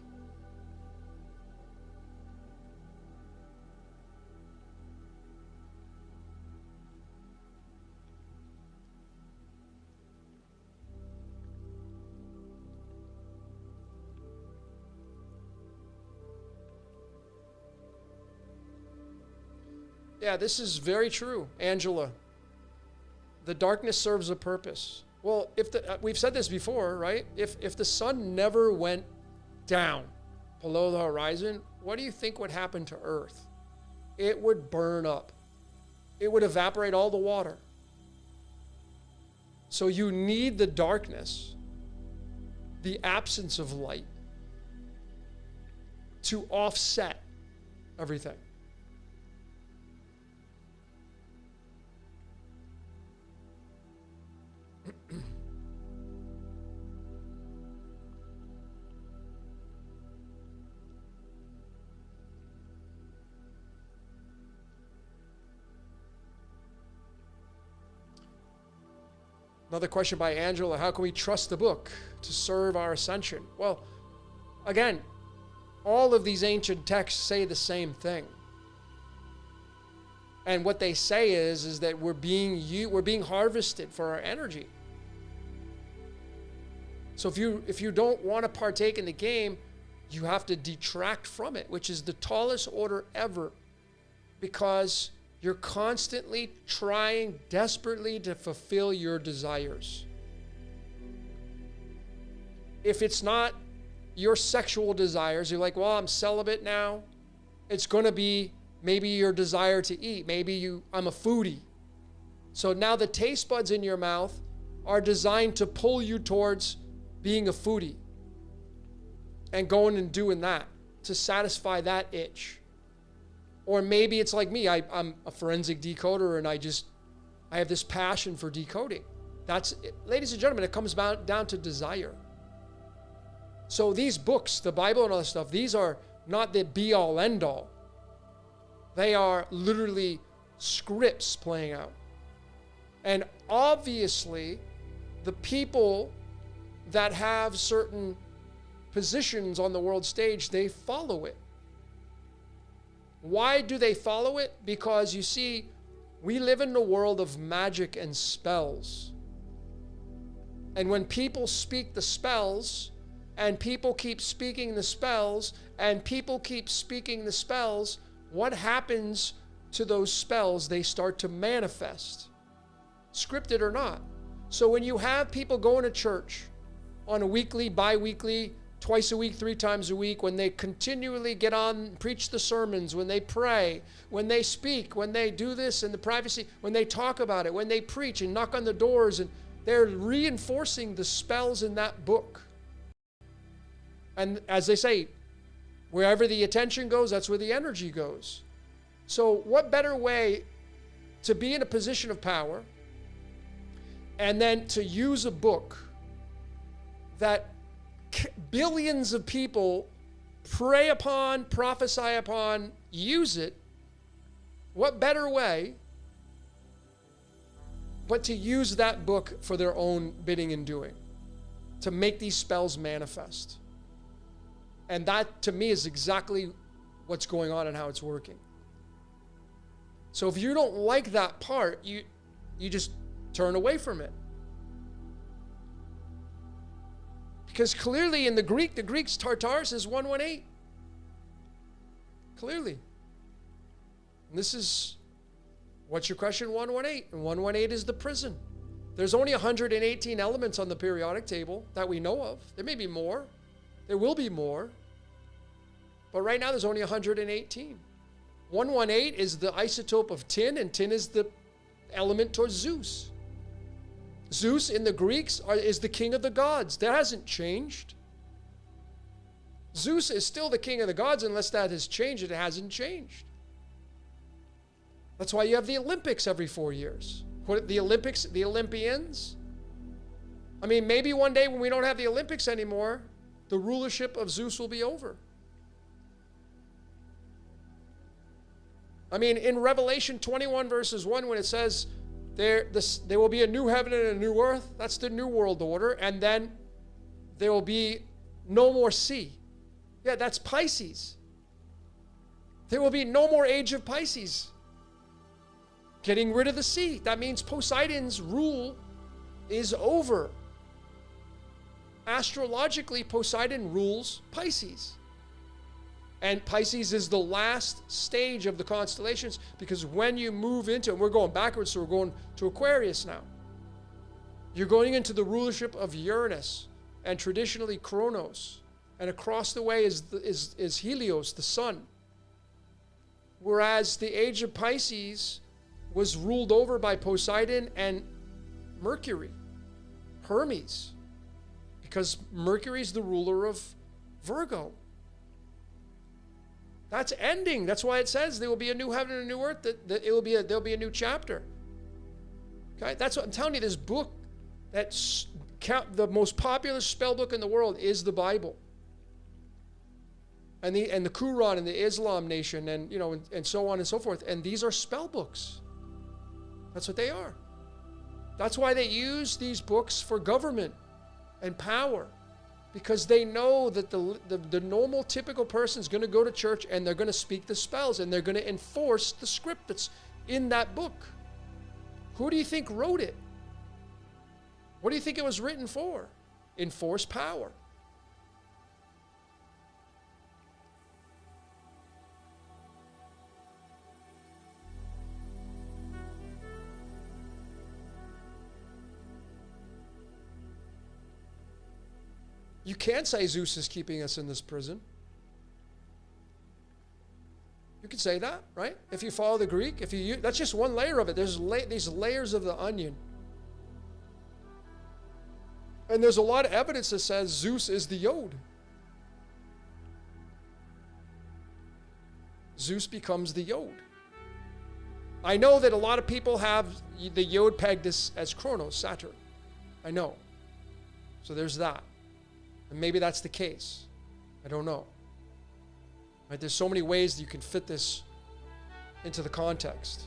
Yeah, this is very true, Angela. The darkness serves a purpose. Well, we've said this before, right? If the sun never went down, below the horizon, what do you think would happen to Earth? It would burn up. It would evaporate all the water. So you need the darkness, the absence of light, to offset everything. Another question by Angela, how can we trust the book to serve our ascension? Well, again, all of these ancient texts say the same thing. And what they say is that we're being harvested for our energy. So if you don't want to partake in the game, you have to detract from it, which is the tallest order ever, because you're constantly trying desperately to fulfill your desires. If it's not your sexual desires, you're like, well, I'm celibate now. It's going to be maybe your desire to eat. Maybe I'm a foodie. So now the taste buds in your mouth are designed to pull you towards being a foodie and going and doing that to satisfy that itch. Or maybe it's like me, I'm a forensic decoder and I have this passion for decoding. Ladies and gentlemen, it comes down to desire. So these books, the Bible and all this stuff, these are not the be-all, end-all. They are literally scripts playing out. And obviously, the people that have certain positions on the world stage, they follow it. Why do they follow it? Because you see, we live in a world of magic and spells. And when people speak the spells, and people keep speaking the spells, and people keep speaking the spells, what happens to those spells? They start to manifest, scripted or not. So when you have people going to church on a weekly, bi-weekly, twice a week, 3 times a week, when they continually get on, preach the sermons, when they pray, when they speak, when they do this in the privacy, when they talk about it, when they preach and knock on the doors, and they're reinforcing the spells in that book. And as they say, wherever the attention goes, that's where the energy goes. So what better way to be in a position of power and then to use a book that billions of people pray upon, prophesy upon, use it? What better way but to use that book for their own bidding and doing, to make these spells manifest? And that, to me, is exactly what's going on and how it's working. So if you don't like that part, you just turn away from it. Because clearly in the Greeks, Tartarus is 118. Clearly. And this is, what's your question? 118. And 118 is the prison. There's only 118 elements on the periodic table that we know of. There may be more. There will be more. But right now there's only 118. 118 is the isotope of tin, and tin is the element towards Zeus. Zeus in the Greeks is the king of the gods. That hasn't changed. Zeus is still the king of the gods. Unless that has changed, it hasn't changed. That's why you have the Olympics every 4 years. The Olympics, the Olympians. I mean, maybe one day when we don't have the Olympics anymore, the rulership of Zeus will be over. I mean, in Revelation 21 verses 1, when it says, there will be a new heaven and a new earth. That's the new world order. And then there will be no more sea. Yeah, that's Pisces. There will be no more age of Pisces. Getting rid of the sea. That means Poseidon's rule is over. Astrologically, Poseidon rules Pisces. And Pisces is the last stage of the constellations, because when you move into, and we're going backwards, so we're going to Aquarius now. You're going into the rulership of Uranus and traditionally Kronos. And across the way is Helios, the sun. Whereas the age of Pisces was ruled over by Poseidon and Mercury, Hermes, because Mercury's the ruler of Virgo. That's ending. That's why it says there will be a new heaven and a new earth. That there'll be a new chapter. Okay, that's what I'm telling you. This book, the most popular spell book in the world, is the Bible. And the Quran and the Islam nation, and and so on and so forth. And these are spell books. That's what they are. That's why they use these books for government and power, because they know that the normal, typical person is going to go to church and they're going to speak the spells and they're going to enforce the script that's in that book. Who do you think wrote it? What do you think it was written for? Enforce power. You can say Zeus is keeping us in this prison. You could say that, right? If you follow the Greek, that's just one layer of it. There's these layers of the onion. And there's a lot of evidence that says Zeus is the Yod. Zeus becomes the Yod. I know that a lot of people have the Yod pegged as Kronos, Saturn. I know. So there's that. And maybe that's the case. I don't know. Right? There's so many ways that you can fit this into the context.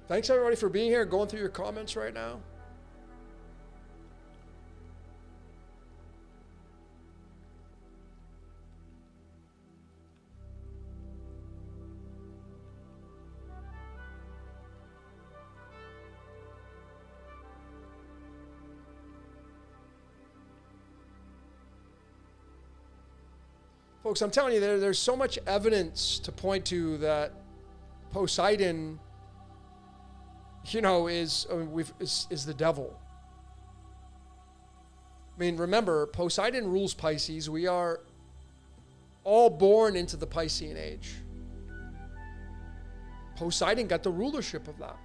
Thanks everybody for being here, going through your comments right now. Folks, I'm telling you, there's so much evidence to point to that Poseidon, is the devil. I mean, remember, Poseidon rules Pisces. We are all born into the Piscean age. Poseidon got the rulership of that.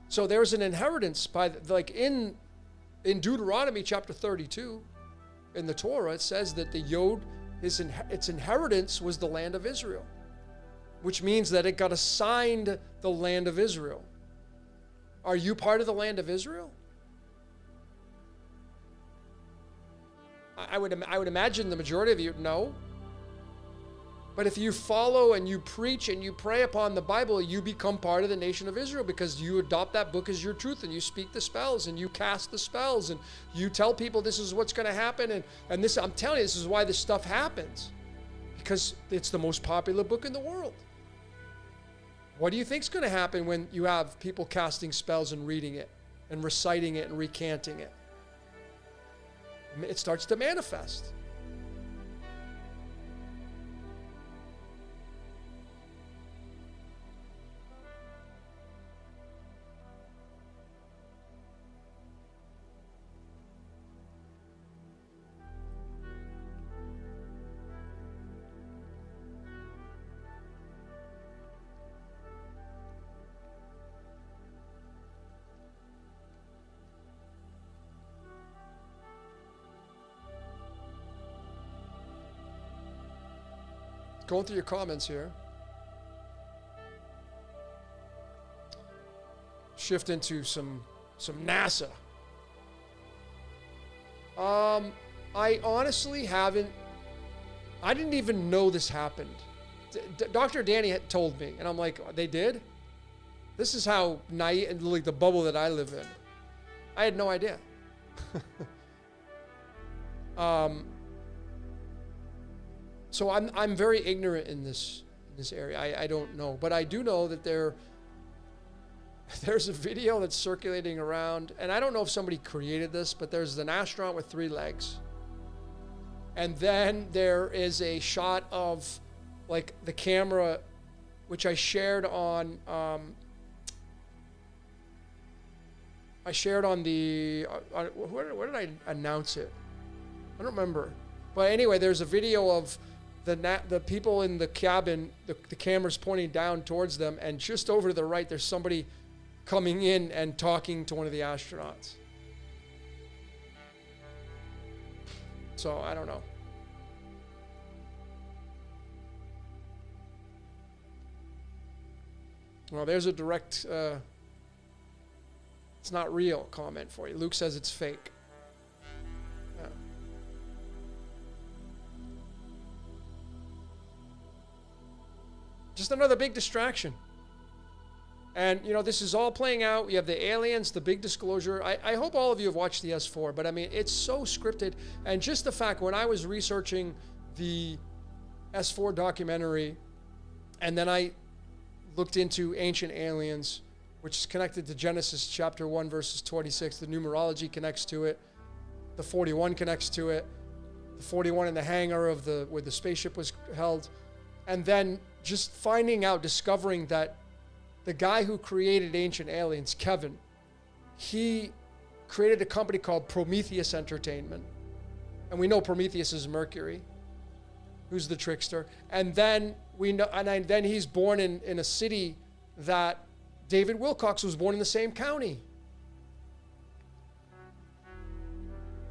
So there's an inheritance in Deuteronomy chapter 32, in the Torah, it says that the Yod, its inheritance was the land of Israel, which means that it got assigned the land of Israel. Are you part of the land of Israel? I would imagine the majority of you, no. But if you follow and you preach and you pray upon the Bible, you become part of the nation of Israel, because you adopt that book as your truth and you speak the spells and you cast the spells and you tell people this is what's going to happen. And this, I'm telling you, this is why this stuff happens, because it's the most popular book in the world. What do you think is going to happen when you have people casting spells and reading it and reciting it and recanting it? It starts to manifest. Going through your comments here. Shift into some NASA. I honestly haven't. I didn't even know this happened. Dr. Danny had told me, and I'm like, they did? This is how naive, like the bubble that I live in. I had no idea. So I'm very ignorant in this area. I don't know, but I do know that there's a video that's circulating around, and I don't know if somebody created this, but there's an astronaut with 3 legs, and then there is a shot of like the camera, which I shared on the where did I announce it? I don't remember, but anyway, there's a video of the people in the cabin, the camera's pointing down towards them, and just over to the right there's somebody coming in and talking to one of the astronauts. So I don't know. Well, there's a direct it's not real comment for you. Luke says it's fake. Yeah. Just another big distraction. And, you know, this is all playing out. You have the aliens, the big disclosure. I hope all of you have watched the S4, but I mean, it's so scripted. And just the fact, when I was researching the S4 documentary, and then I looked into Ancient Aliens, which is connected to Genesis chapter 1, verses 26. The numerology connects to it. The 41 connects to it. The 41 in the hangar of where the spaceship was held. And then just finding out, discovering that the guy who created Ancient Aliens, Kevin, he created a company called Prometheus Entertainment. And we know Prometheus is Mercury, who's the trickster. And then then he's born in a city that David Wilcox was born in the same county.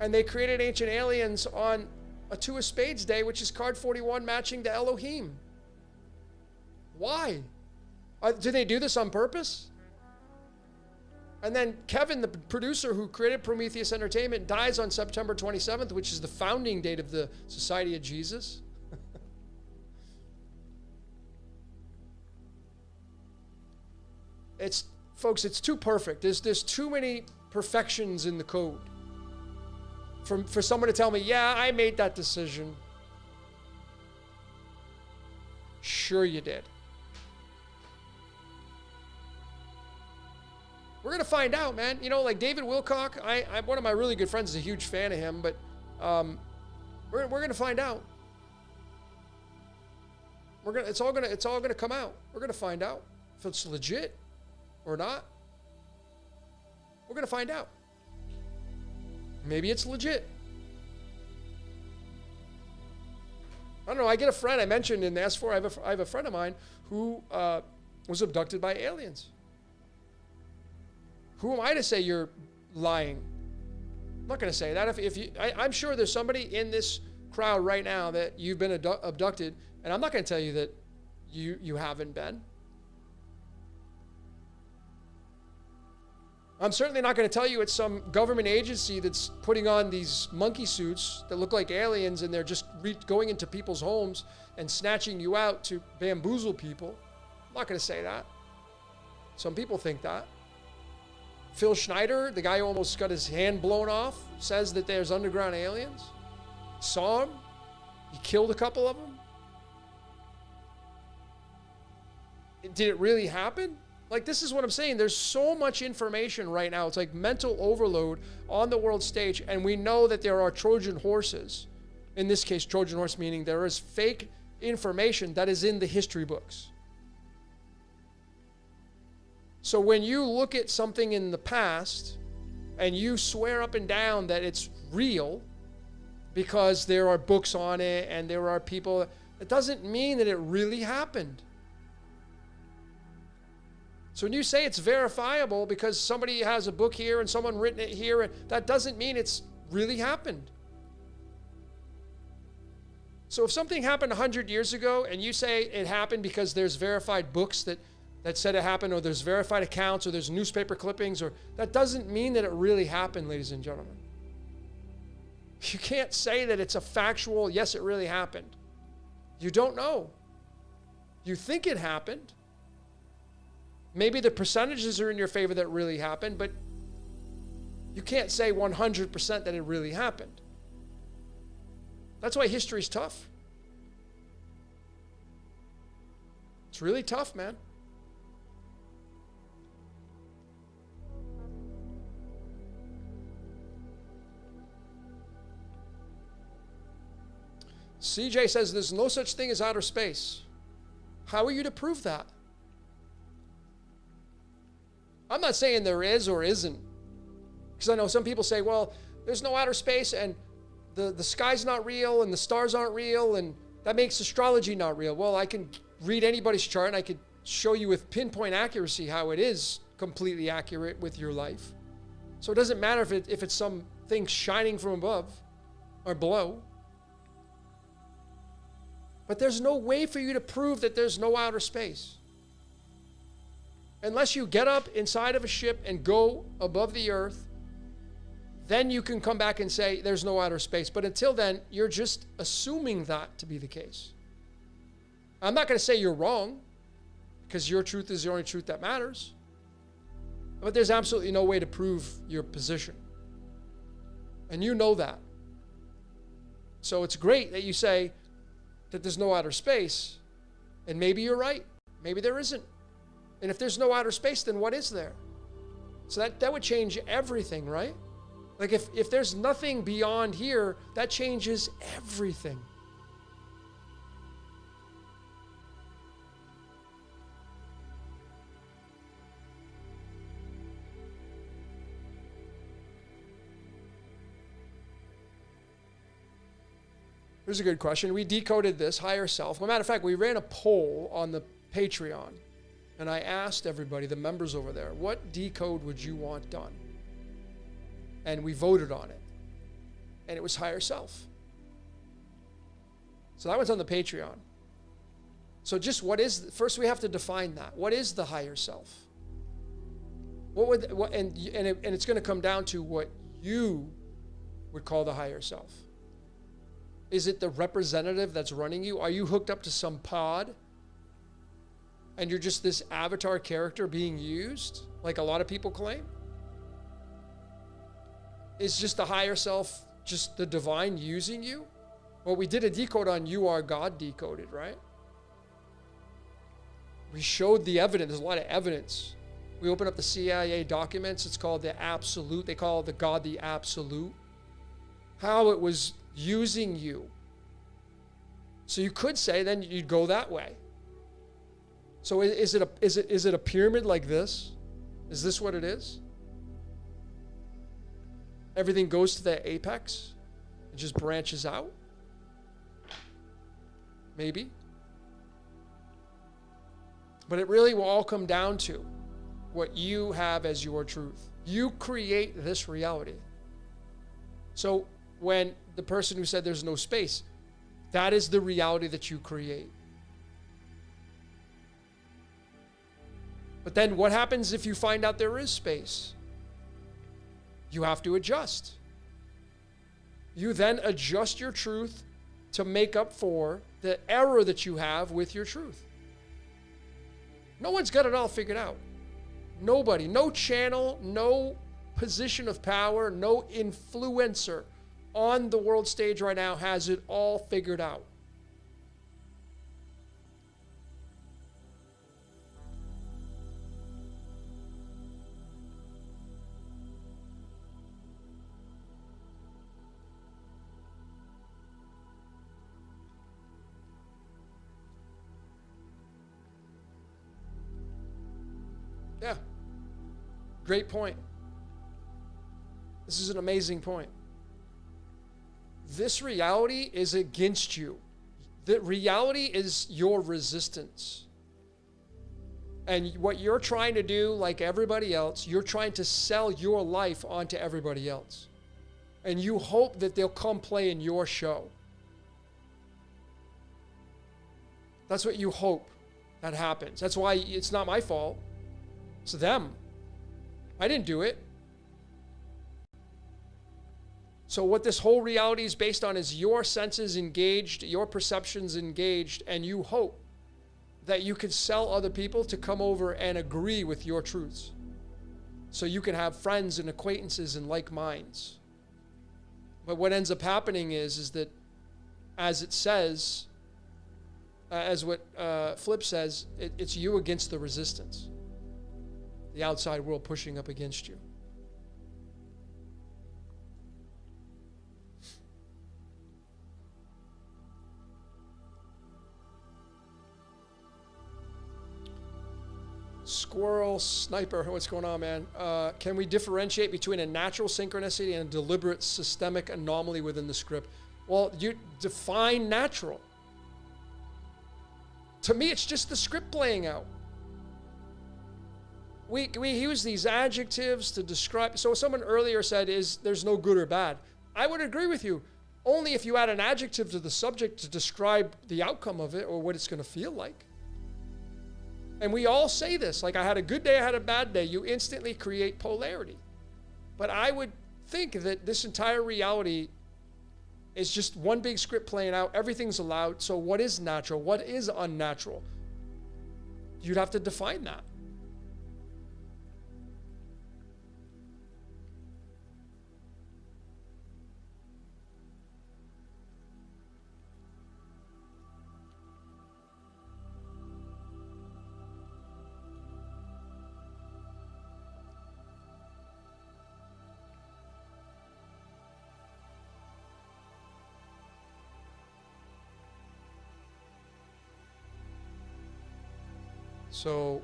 And they created Ancient Aliens on a 2 of Spades day, which is card 41, matching to Elohim. Why? Do they do this on purpose? And then Kevin, the producer who created Prometheus Entertainment, dies on September 27th, which is the founding date of the Society of Jesus. Folks, it's too perfect. There's too many perfections in the code for someone to tell me, yeah, I made that decision. Sure you did. We're going to find out, man. You know, like David Wilcock, one of my really good friends is a huge fan of him, but we're going to find out. It's all going to come out. We're going to find out if it's legit or not. We're going to find out. Maybe it's legit. I don't know. I get a friend I mentioned in the S4. I have a friend of mine who was abducted by aliens. Who am I to say you're lying? I'm not going to say that. I'm sure there's somebody in this crowd right now that you've been abducted, and I'm not going to tell you that you haven't been. I'm certainly not going to tell you it's some government agency that's putting on these monkey suits that look like aliens, and they're just going into people's homes and snatching you out to bamboozle people. I'm not going to say that. Some people think that. Phil Schneider, the guy who almost got his hand blown off, says that there's underground aliens. Saw him. He killed a couple of them. Did it really happen? Like, this is what I'm saying. There's so much information right now. It's like mental overload on the world stage. And we know that there are Trojan horses. In this case, Trojan horse meaning there is fake information that is in the history books. So when you look at something in the past and you swear up and down that it's real because there are books on it and there are people, it doesn't mean that it really happened. So when you say it's verifiable because somebody has a book here and someone written it here, that doesn't mean it's really happened. So if something happened 100 years ago and you say it happened because there's verified books that said it happened, or there's verified accounts, or there's newspaper clippings, or that doesn't mean that it really happened, ladies and gentlemen. You can't say that it's a factual, yes, it really happened. You don't know. You think it happened. Maybe the percentages are in your favor that it really happened, but You can't say 100% that it really happened. That's why history's tough. It's really tough, man. CJ says there's no such thing as outer space. How are you to prove that? I'm not saying there is or isn't. Because I know some people say, well, there's no outer space and the sky's not real and the stars aren't real and that makes astrology not real. Well, I can read anybody's chart and I could show you with pinpoint accuracy how it is completely accurate with your life. So it doesn't matter if it's something shining from above or below. But there's no way for you to prove that there's no outer space. Unless you get up inside of a ship and go above the earth, then you can come back and say there's no outer space. But until then, you're just assuming that to be the case. I'm not going to say you're wrong, because your truth is the only truth that matters. But there's absolutely no way to prove your position. And you know that. So it's great that you say that there's no outer space, and maybe you're right. Maybe there isn't. And if there's no outer space, then what is there? So that would change everything, right? Like if there's nothing beyond here, that changes everything. Here's a good question. We decoded this, higher self. As a matter of fact, we ran a poll on the Patreon, and I asked everybody, the members over there, what decode would you want done? And we voted on it. And it was higher self. So that one's on the Patreon. So just first we have to define that. What is the higher self? And it's going to come down to what you would call the higher self. Is it the representative that's running you? Are you hooked up to some pod? And you're just this avatar character being used, like a lot of people claim? Is just the higher self just the divine using you? Well, we did a decode on You Are God Decoded, right? We showed the evidence. There's a lot of evidence. We opened up the CIA documents. It's called the Absolute. They call the God the Absolute. How it was using you. So you could say then you'd go that way. So is it a pyramid like this? Is this what it is? Everything goes to the apex? It just branches out? Maybe. But it really will all come down to what you have as your truth. You create this reality. So when the person who said there's no space, that is the reality that you create. But then what happens if you find out there is space? You have to adjust. You then adjust your truth to make up for the error that you have with your truth. No one's got it all figured out. Nobody, no channel, no position of power, no influencer on the world stage right now has it all figured out. Yeah. Great point. This is an amazing point. This reality is against you. The reality is your resistance. And what you're trying to do, like everybody else, you're trying to sell your life onto everybody else. And you hope that they'll come play in your show. That's what you hope that happens. That's why it's not my fault. It's them. I didn't do it. So what this whole reality is based on is your senses engaged, your perceptions engaged, and you hope that you can sell other people to come over and agree with your truths. so you can have friends and acquaintances and like minds. But what ends up happening is that, as it says, as what Flip says, it's you against the resistance, the outside world pushing up against you. Squirrel Sniper, what's going on, man? Can we differentiate between a natural synchronicity and a deliberate systemic anomaly within the script? Well, you define natural. To me, it's just the script playing out. We use these adjectives to describe. So someone earlier said, there's no good or bad. I would agree with you. Only if you add an adjective to the subject to describe the outcome of it or what it's going to feel like. And we all say this, like I had a good day, I had a bad day. You instantly create polarity. But I would think that this entire reality is just one big script playing out. Everything's allowed. So what is natural? What is unnatural? You'd have to define that. So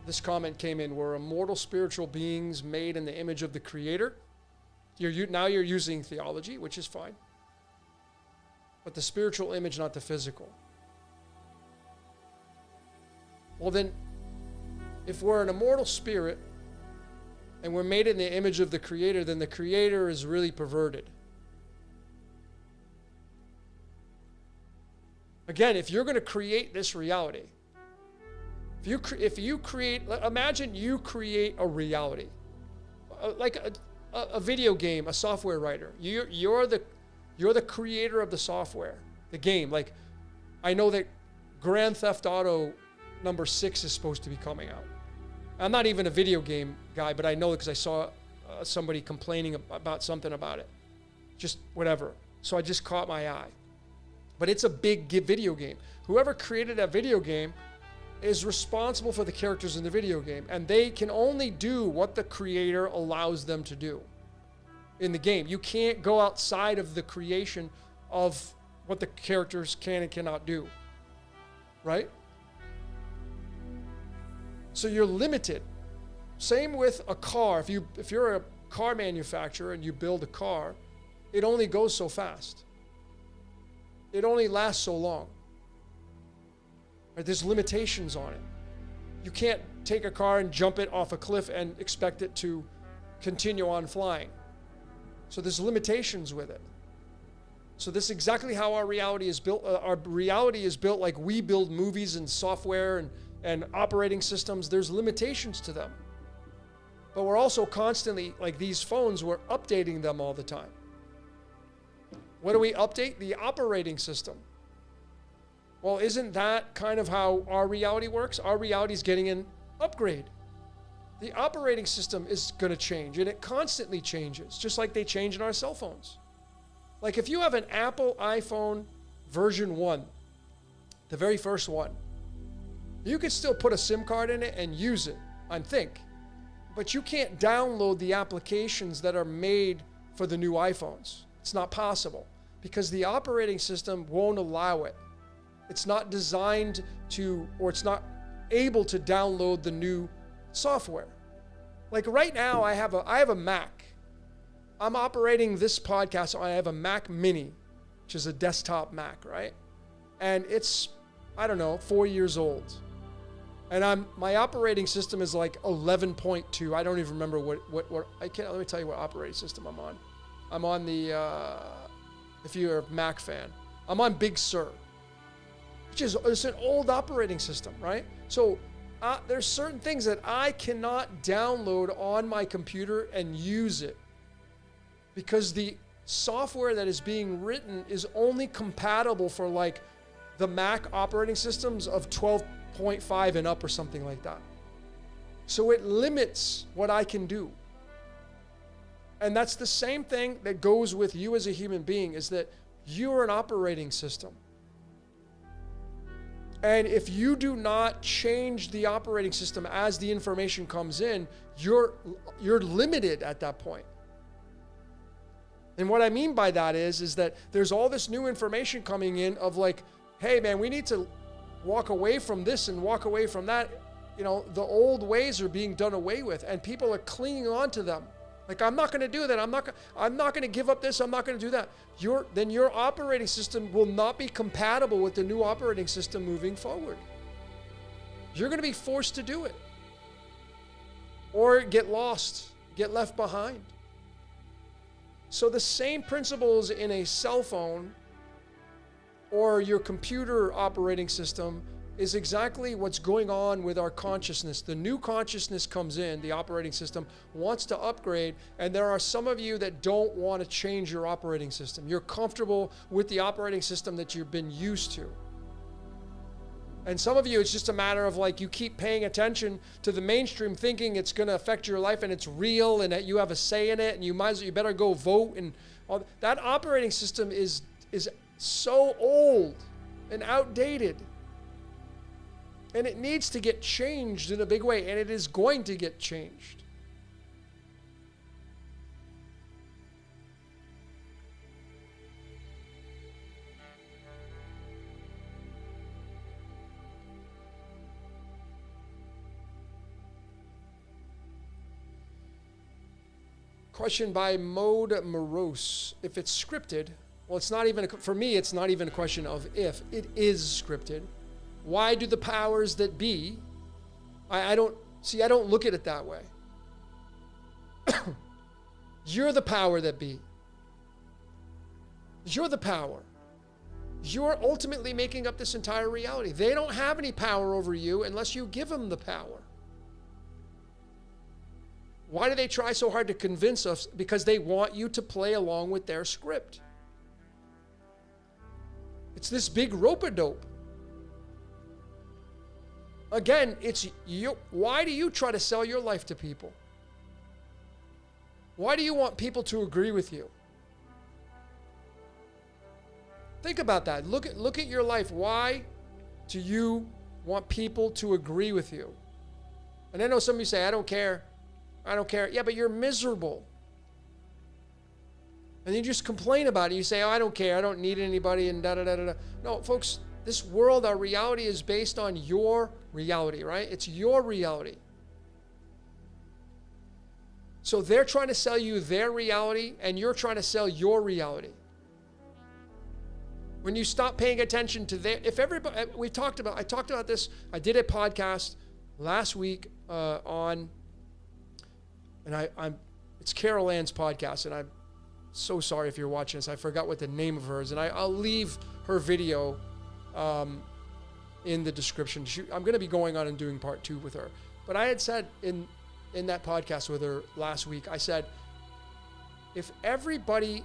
this comment came in, we're immortal spiritual beings made in the image of the Creator. Now you're using theology, which is fine. But the spiritual image, not the physical. Well then, if we're an immortal spirit and we're made in the image of the Creator, then the Creator is really perverted. Again, if you're going to create this reality, if you create, imagine you create a reality, like a video game, a software writer. You're the creator of the software, the game. Like, I know that Grand Theft Auto number 6 is supposed to be coming out. I'm not even a video game guy, but I know it because I saw somebody complaining about something about it. Just whatever. So I just caught my eye. But it's a big video game. Whoever created that video game is responsible for the characters in the video game, and they can only do what the creator allows them to do in the game. You can't go outside of the creation of what the characters can and cannot do, right? So you're limited. Same with a car. If you're a car manufacturer and you build a car, it only goes so fast. It only lasts so long. Right? There's limitations on it. You can't take a car and jump it off a cliff and expect it to continue on flying. So there's limitations with it. So this is exactly how our reality is built. Our reality is built like we build movies and software and operating systems. There's limitations to them. But we're also constantly, like these phones, we're updating them all the time. What do we update? The operating system. Well, isn't that kind of how our reality works? Our reality is getting an upgrade. The operating system is going to change, and it constantly changes, just like they change in our cell phones. Like if you have an Apple iPhone version 1, the very first one, you can still put a SIM card in it and use it, I think. But you can't download the applications that are made for the new iPhones. It's not possible because the operating system won't allow it. It's not designed to, or it's not able to download the new software. Like right now, I have a Mac. I'm operating this podcast. I have a Mac Mini, which is a desktop Mac, right? And it's, I don't know, 4 years old. And my operating system is like 11.2. I don't even remember what let me tell you what operating system I'm on. I'm on the, if you're a Mac fan, I'm on Big Sur, which is it's an old operating system, right? So there's certain things that I cannot download on my computer and use it because the software that is being written is only compatible for like the Mac operating systems of 12.5 and up or something like that. So it limits what I can do. And that's the same thing that goes with you as a human being, is that you're an operating system. And if you do not change the operating system as the information comes in, you're limited at that point. And what I mean by that is that there's all this new information coming in of like, hey man, we need to walk away from this and walk away from that. You know, the old ways are being done away with, and people are clinging on to them. Like, I'm not going to do that. I'm not going to give up this. I'm not going to do that. Then your operating system will not be compatible with the new operating system moving forward. You're going to be forced to do it, or get lost, get left behind. So the same principles in a cell phone or your computer operating system is exactly what's going on with our consciousness. The new consciousness comes in, the operating system wants to upgrade, and there are some of you that don't want to change your operating system. You're comfortable with the operating system that you've been used to. And some of you, it's just a matter of like, you keep paying attention to the mainstream thinking it's going to affect your life and it's real and that you have a say in it and you better go vote. And all that operating system is so old and outdated. And it needs to get changed in a big way, and it is going to get changed. Question by Mode Morose. If it's scripted, well, it's not even, for me, it's not even a question of if. It is scripted. Why do the powers that be, I don't look at it that way. You're the power that be. You're the power. You're ultimately making up this entire reality. They don't have any power over you unless you give them the power. Why do they try so hard to convince us? Because they want you to play along with their script. It's this big rope-a-dope. Again, it's you. Why do you try to sell your life to people? Why do you want people to agree with you? Think about that. Look at your life. Why do you want people to agree with you? And I know some of you say, I don't care. I don't care. Yeah, but you're miserable. And you just complain about it. You say, oh, I don't care. I don't need anybody and da-da-da-da-da. No, folks, this world, our reality is based on your reality, right? It's your reality. So they're trying to sell you their reality, and you're trying to sell your reality. When you stop paying attention to their, if everybody, I talked about this. I did a podcast last week on, and it's Carol Ann's podcast, and I'm so sorry if you're watching this. I forgot what the name of hers, and I'll leave her video in the description. I'm going to be going on and doing part 2 with her. But I had said in that podcast with her last week, I said, if everybody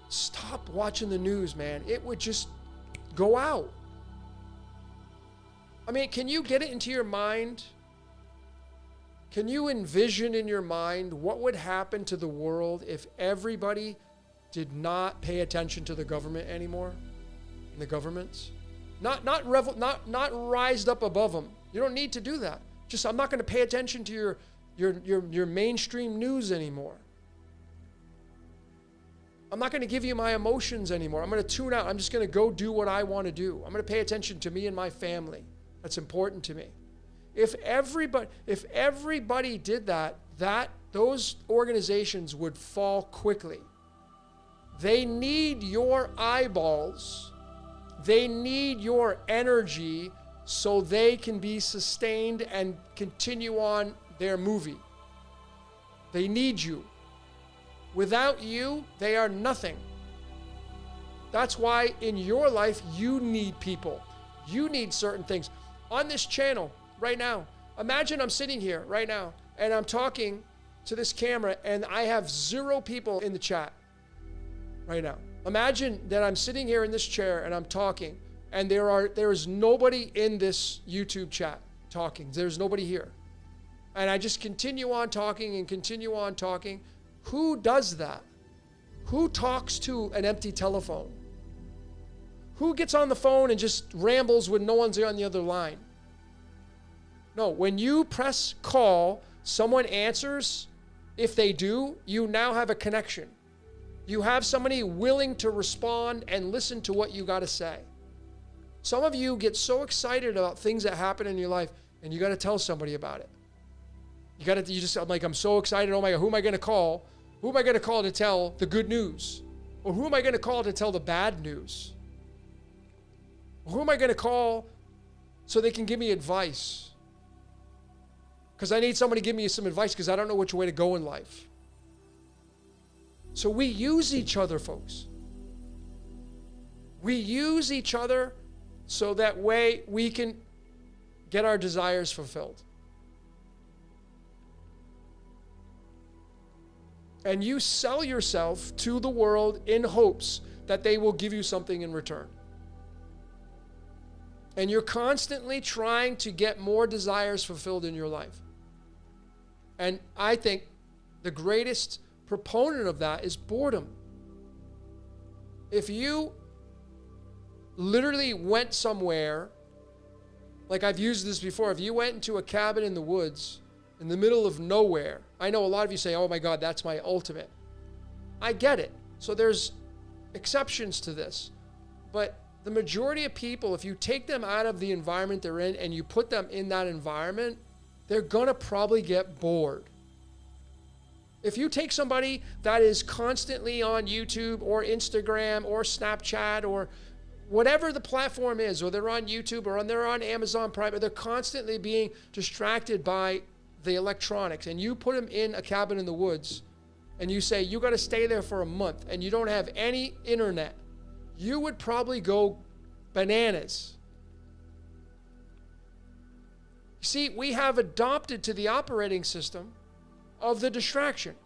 stopped watching the news, man, it would just go out. I mean, can you get it into your mind? Can you envision in your mind what would happen to the world if everybody did not pay attention to the government anymore? And the governments? Not rised up above them. You don't need to do that. Just, I'm not going to pay attention to your mainstream news anymore. I'm not going to give you my emotions anymore. I'm going to tune out. I'm just going to go do what I want to do. I'm going to pay attention to me and my family. That's important to me. If everybody did that, those organizations would fall quickly. They need your eyeballs. They need your energy so they can be sustained and continue on their movie. They need you. Without you, they are nothing. That's why in your life, you need people. You need certain things. On this channel right now, imagine I'm sitting here right now and I'm talking to this camera and I have 0 people in the chat right now. Imagine that I'm sitting here in this chair and I'm talking and there is nobody in this YouTube chat talking. There's nobody here. And I just continue on talking and continue on talking. Who does that? Who talks to an empty telephone? Who gets on the phone and just rambles when no one's on the other line? No, when you press call, someone answers. If they do, you now have a connection. You have somebody willing to respond and listen to what you got to say. Some of you get so excited about things that happen in your life, and you got to tell somebody about it. I'm like, I'm so excited. Oh my God, who am I going to call? Who am I going to call to tell the good news? Or who am I going to call to tell the bad news? Or who am I going to call so they can give me advice? Because I need somebody to give me some advice because I don't know which way to go in life. So we use each other, folks. We use each other so that way we can get our desires fulfilled. And you sell yourself to the world in hopes that they will give you something in return. And you're constantly trying to get more desires fulfilled in your life. And I think the greatest proponent of that is boredom. If you literally went somewhere, like I've used this before, if you went into a cabin in the woods in the middle of nowhere, I know a lot of you say, oh my God, that's my ultimate. I get it. So there's exceptions to this. But the majority of people, if you take them out of the environment they're in and you put them in that environment, they're going to probably get bored. If you take somebody that is constantly on YouTube or Instagram or Snapchat or whatever the platform is, or they're on YouTube or they're on Amazon Prime, they're constantly being distracted by the electronics, and you put them in a cabin in the woods and you say, you got to stay there for a month and you don't have any internet, you would probably go bananas. See, we have adopted to the operating system of the distraction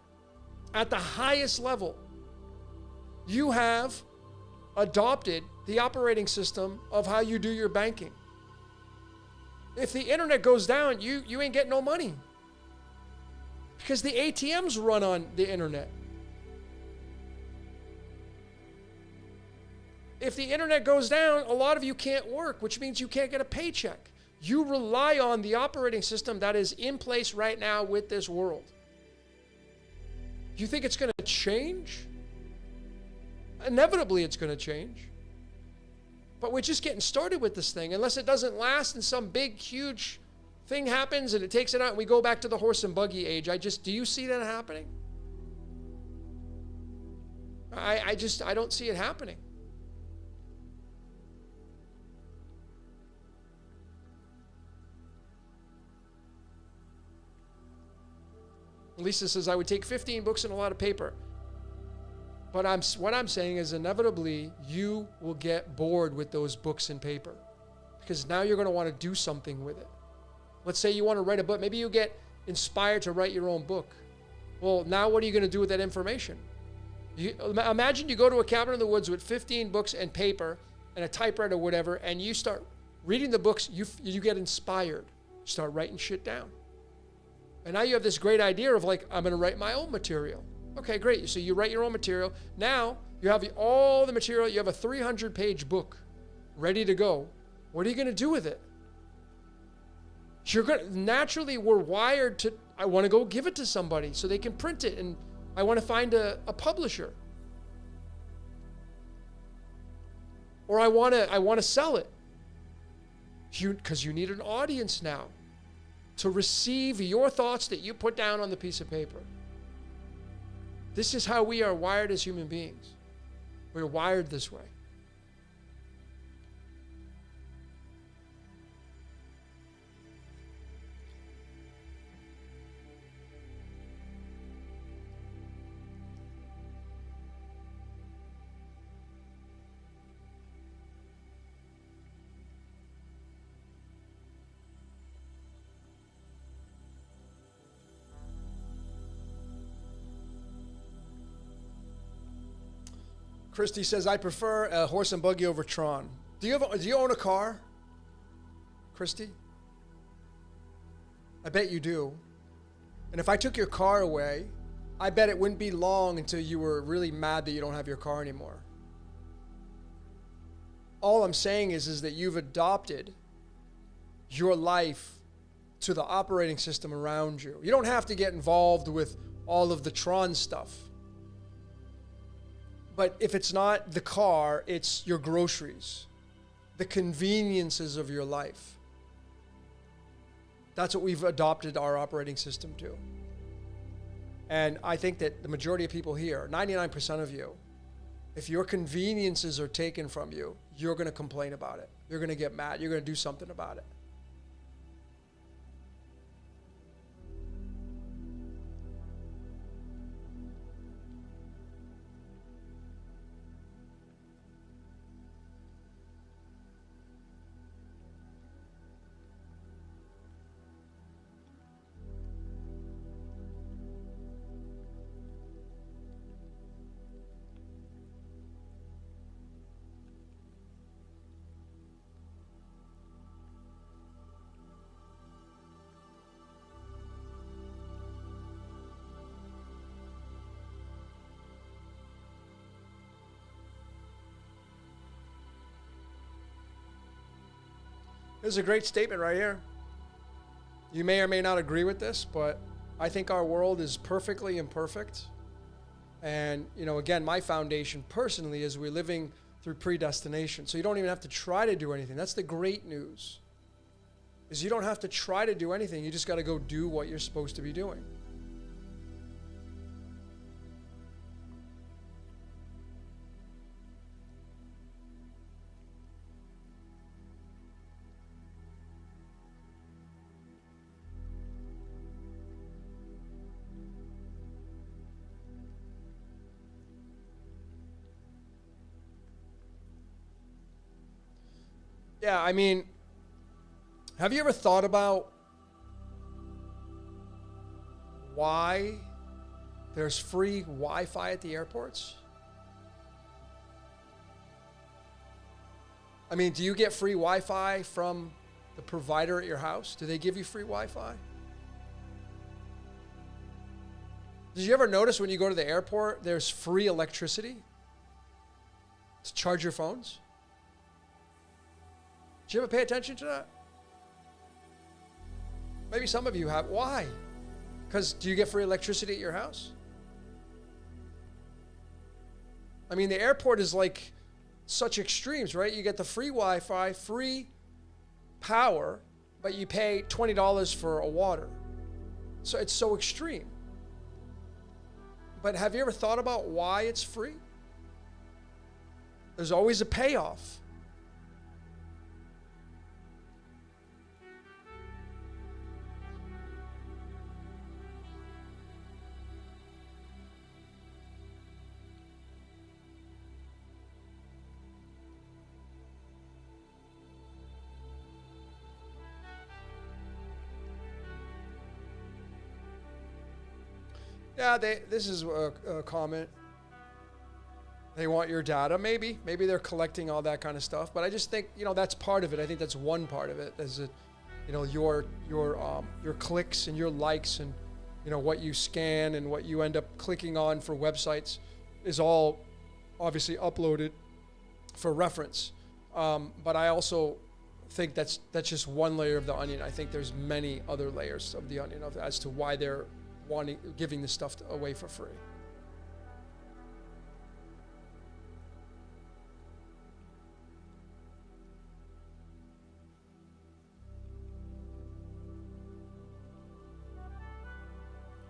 at the highest level. You have adopted the operating system of how you do your banking. If the internet goes down, you ain't getting no money because the ATMs run on the internet. If the internet goes down, a lot of you can't work, which means you can't get a paycheck. You rely on the operating system that is in place right now with this world. You think it's going to change? Inevitably, it's going to change. But we're just getting started with this thing. Unless it doesn't last and some big, huge thing happens and it takes it out and we go back to the horse and buggy age. Do you see that happening? I don't see it happening. Lisa says, I would take 15 books and a lot of paper. But what I'm saying is inevitably you will get bored with those books and paper because now you're going to want to do something with it. Let's say you want to write a book. Maybe you get inspired to write your own book. Well, now what are you going to do with that information? Imagine you go to a cabin in the woods with 15 books and paper and a typewriter or whatever, and you start reading the books, you get inspired. Start writing shit down. And now you have this great idea of like, I'm going to write my own material. Okay, great. So you write your own material. Now you have all the material. You have a 300-page book ready to go. What are you going to do with it? Naturally, we're wired to, I want to go give it to somebody so they can print it. And I want to find a publisher. Or I want to sell it. Because you need an audience now to receive your thoughts that you put down on the piece of paper. This is how we are wired as human beings. We're wired this way. Christy says, I prefer a horse and buggy over Tron. Do you own a car, Christy? I bet you do. And if I took your car away, I bet it wouldn't be long until you were really mad that you don't have your car anymore. All I'm saying is that you've adopted your life to the operating system around you. You don't have to get involved with all of the Tron stuff. But if it's not the car, it's your groceries, the conveniences of your life. That's what we've adopted our operating system to. And I think that the majority of people here, 99% of you, if your conveniences are taken from you, you're going to complain about it. You're going to get mad. You're going to do something about it. There's a great statement right here. You may or may not agree with this, but I think our world is perfectly imperfect. And, again, my foundation personally is we're living through predestination. So you don't even have to try to do anything. That's the great news. Is you don't have to try to do anything. You just got to go do what you're supposed to be doing. Yeah, I mean, have you ever thought about why there's free Wi-Fi at the airports? I mean, do you get free Wi-Fi from the provider at your house? Do they give you free Wi-Fi? Did you ever notice when you go to the airport, there's free electricity to charge your phones? Did you ever pay attention to that? Maybe some of you have. Why? Because do you get free electricity at your house? I mean, the airport is like such extremes, right? You get the free Wi-Fi, free power, but you pay $20 for a water. So it's so extreme. But have you ever thought about why it's free? There's always a payoff. Yeah, this is a comment. They want your data, maybe. Maybe they're collecting all that kind of stuff. But I just think, that's part of it. I think that's one part of it. Is it, your clicks and your likes and, what you scan and what you end up clicking on for websites is all obviously uploaded for reference. But I also think that's just one layer of the onion. I think there's many other layers of the onion as to why they're giving this stuff away for free.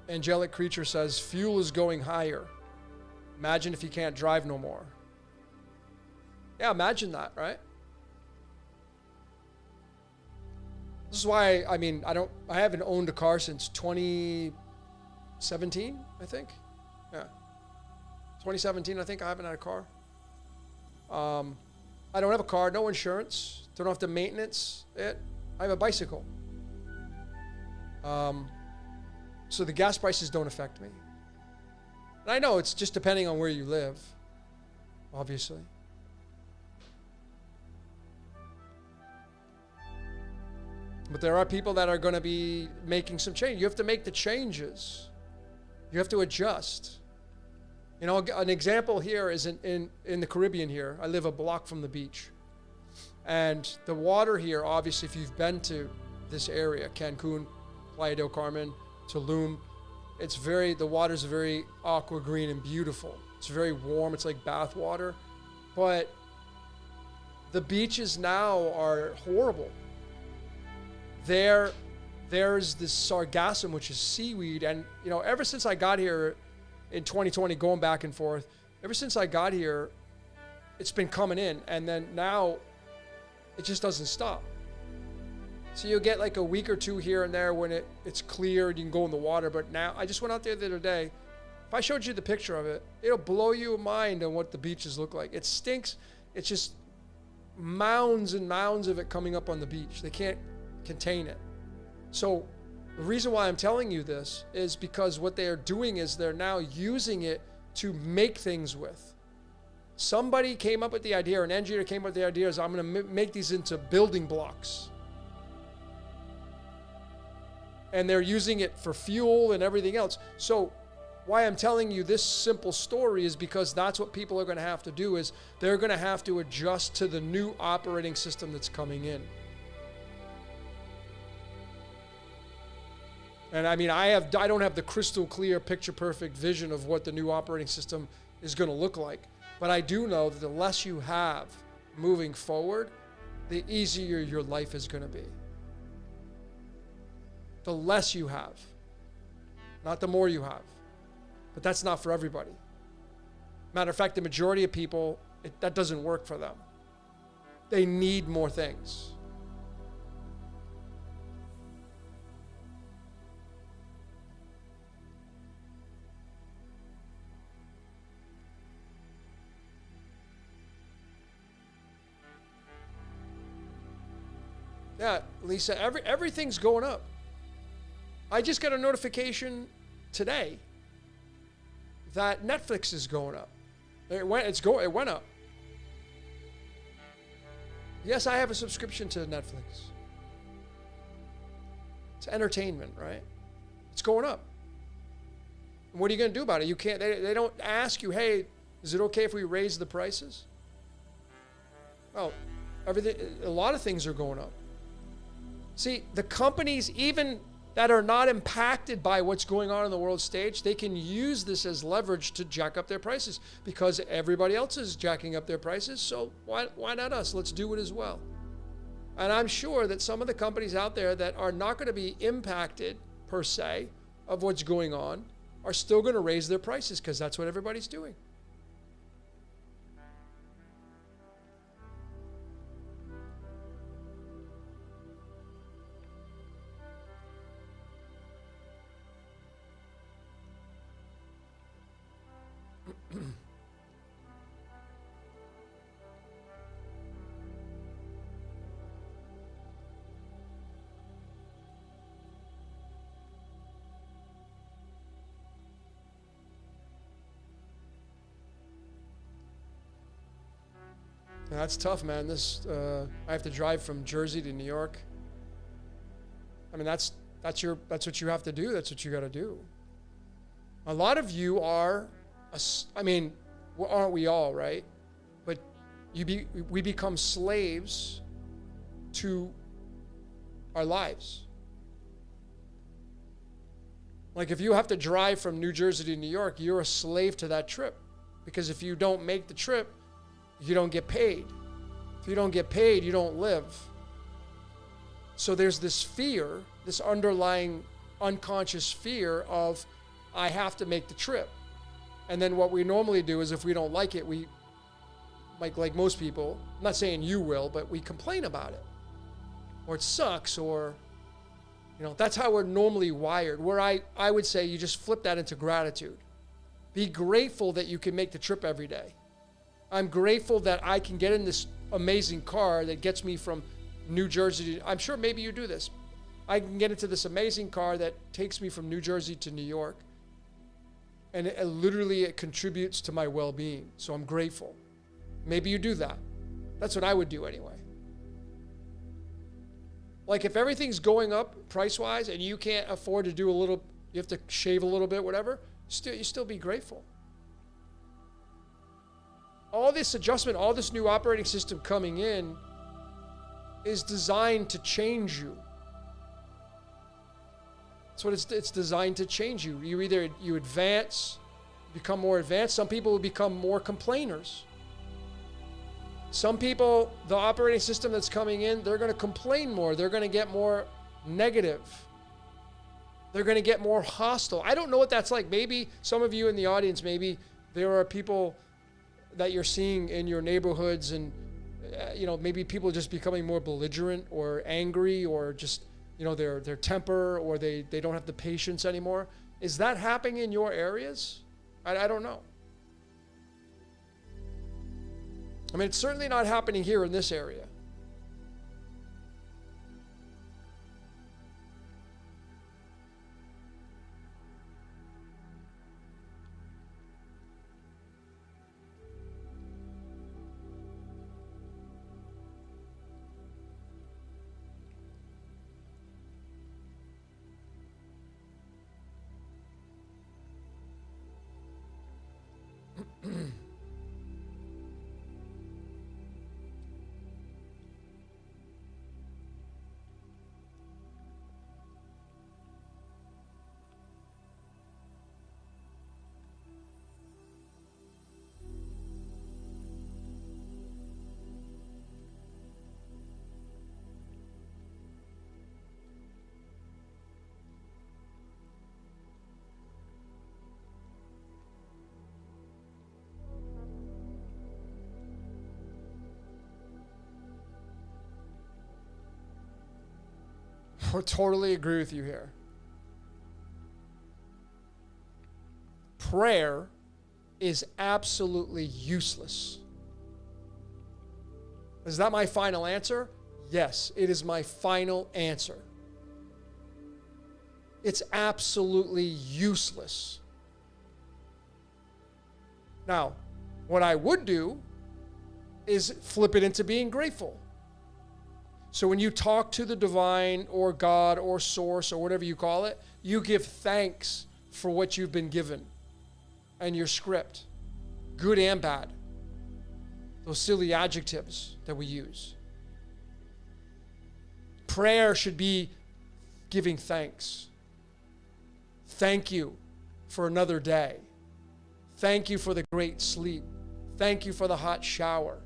Angelic Creature says, fuel is going higher. Imagine if you can't drive no more. Yeah, imagine that, right? This is why, I haven't owned a car since 2017, I think. Yeah. 2017, I think I haven't had a car. I don't have a car, no insurance, don't have to maintenance it. I have a bicycle. So the gas prices don't affect me. And I know it's just depending on where you live, obviously. But there are people that are going to be making some change. You have to make the changes. You have to adjust. You know, an example here is in the Caribbean here. I live a block from the beach. And the water here, obviously, if you've been to this area, Cancun, Playa del Carmen, Tulum, the water's very aqua green and beautiful. It's very warm. It's like bath water. But the beaches now are horrible. There's this sargassum, which is seaweed. And, you know, ever since I got here in 2020, going back and forth, ever since I got here, it's been coming in. And then now it just doesn't stop. So you'll get like a week or two here and there when it's clear and you can go in the water. But now, I just went out there the other day. If I showed you the picture of it, it'll blow your mind on what the beaches look like. It stinks. It's just mounds and mounds of it coming up on the beach. They can't contain it. So the reason why I'm telling you this is because what they are doing is they're now using it to make things with. Somebody came up with the idea, or an engineer came up with the idea, is I'm going to make these into building blocks. And they're using it for fuel and everything else. So why I'm telling you this simple story is because that's what people are going to have to do, is they're going to have to adjust to the new operating system that's coming in. And I mean, I don't have the crystal clear, picture perfect vision of what the new operating system is going to look like. But I do know that the less you have moving forward, the easier your life is going to be. The less you have, not the more you have. But that's not for everybody. Matter of fact, the majority of people, that doesn't work for them. They need more things. Yeah, Lisa, everything's going up. I just got a notification today that Netflix is going up. It went up. Yes, I have a subscription to Netflix. It's entertainment, right? It's going up. And what are you going to do about it? You can't. They don't ask you, hey, is it okay if we raise the prices? Well, a lot of things are going up. See, the companies, even that are not impacted by what's going on in the world stage, they can use this as leverage to jack up their prices because everybody else is jacking up their prices. So why not us? Let's do it as well. And I'm sure that some of the companies out there that are not going to be impacted per se of what's going on are still going to raise their prices because that's what everybody's doing. That's tough, man. I have to drive from Jersey to New York. I mean, that's what you have to do. That's what you got to do. A lot of you are, aren't we all, right? But we become slaves to our lives. Like if you have to drive from New Jersey to New York, you're a slave to that trip. Because if you don't make the trip, you don't get paid. If you don't get paid, you don't live. So there's this fear, this underlying unconscious fear of, I have to make the trip. And then what we normally do is if we don't like it, we, like most people, I'm not saying you will, but we complain about it. Or it sucks, or, that's how we're normally wired. Where I would say you just flip that into gratitude. Be grateful that you can make the trip every day. I'm grateful that I can get in this amazing car that gets me from New Jersey to, I'm sure maybe you do this. I can get into this amazing car that takes me from New Jersey to New York. And it contributes to my well-being. So I'm grateful. Maybe you do that. That's what I would do anyway. Like if everything's going up price-wise and you can't afford to do a little, you have to shave a little bit, whatever, you still be grateful. All this adjustment, all this new operating system coming in is designed to change you. That's what it's designed to change you. You advance, become more advanced. Some people will become more complainers. Some people, the operating system that's coming in, they're going to complain more. They're going to get more negative. They're going to get more hostile. I don't know what that's like. Maybe some of you in the audience, maybe there are people that you're seeing in your neighborhoods and, maybe people just becoming more belligerent or angry or just, their temper, or they don't have the patience anymore. Is that happening in your areas? I don't know. I mean, it's certainly not happening here in this area. I totally agree with you here. Prayer is absolutely useless. Is that my final answer? Yes, it is my final answer. It's absolutely useless. Now, what I would do is flip it into being grateful. So when you talk to the divine or God or source or whatever you call it, you give thanks for what you've been given and your script, good and bad. Those silly adjectives that we use. Prayer should be giving thanks. Thank you for another day. Thank you for the great sleep. Thank you for the hot shower.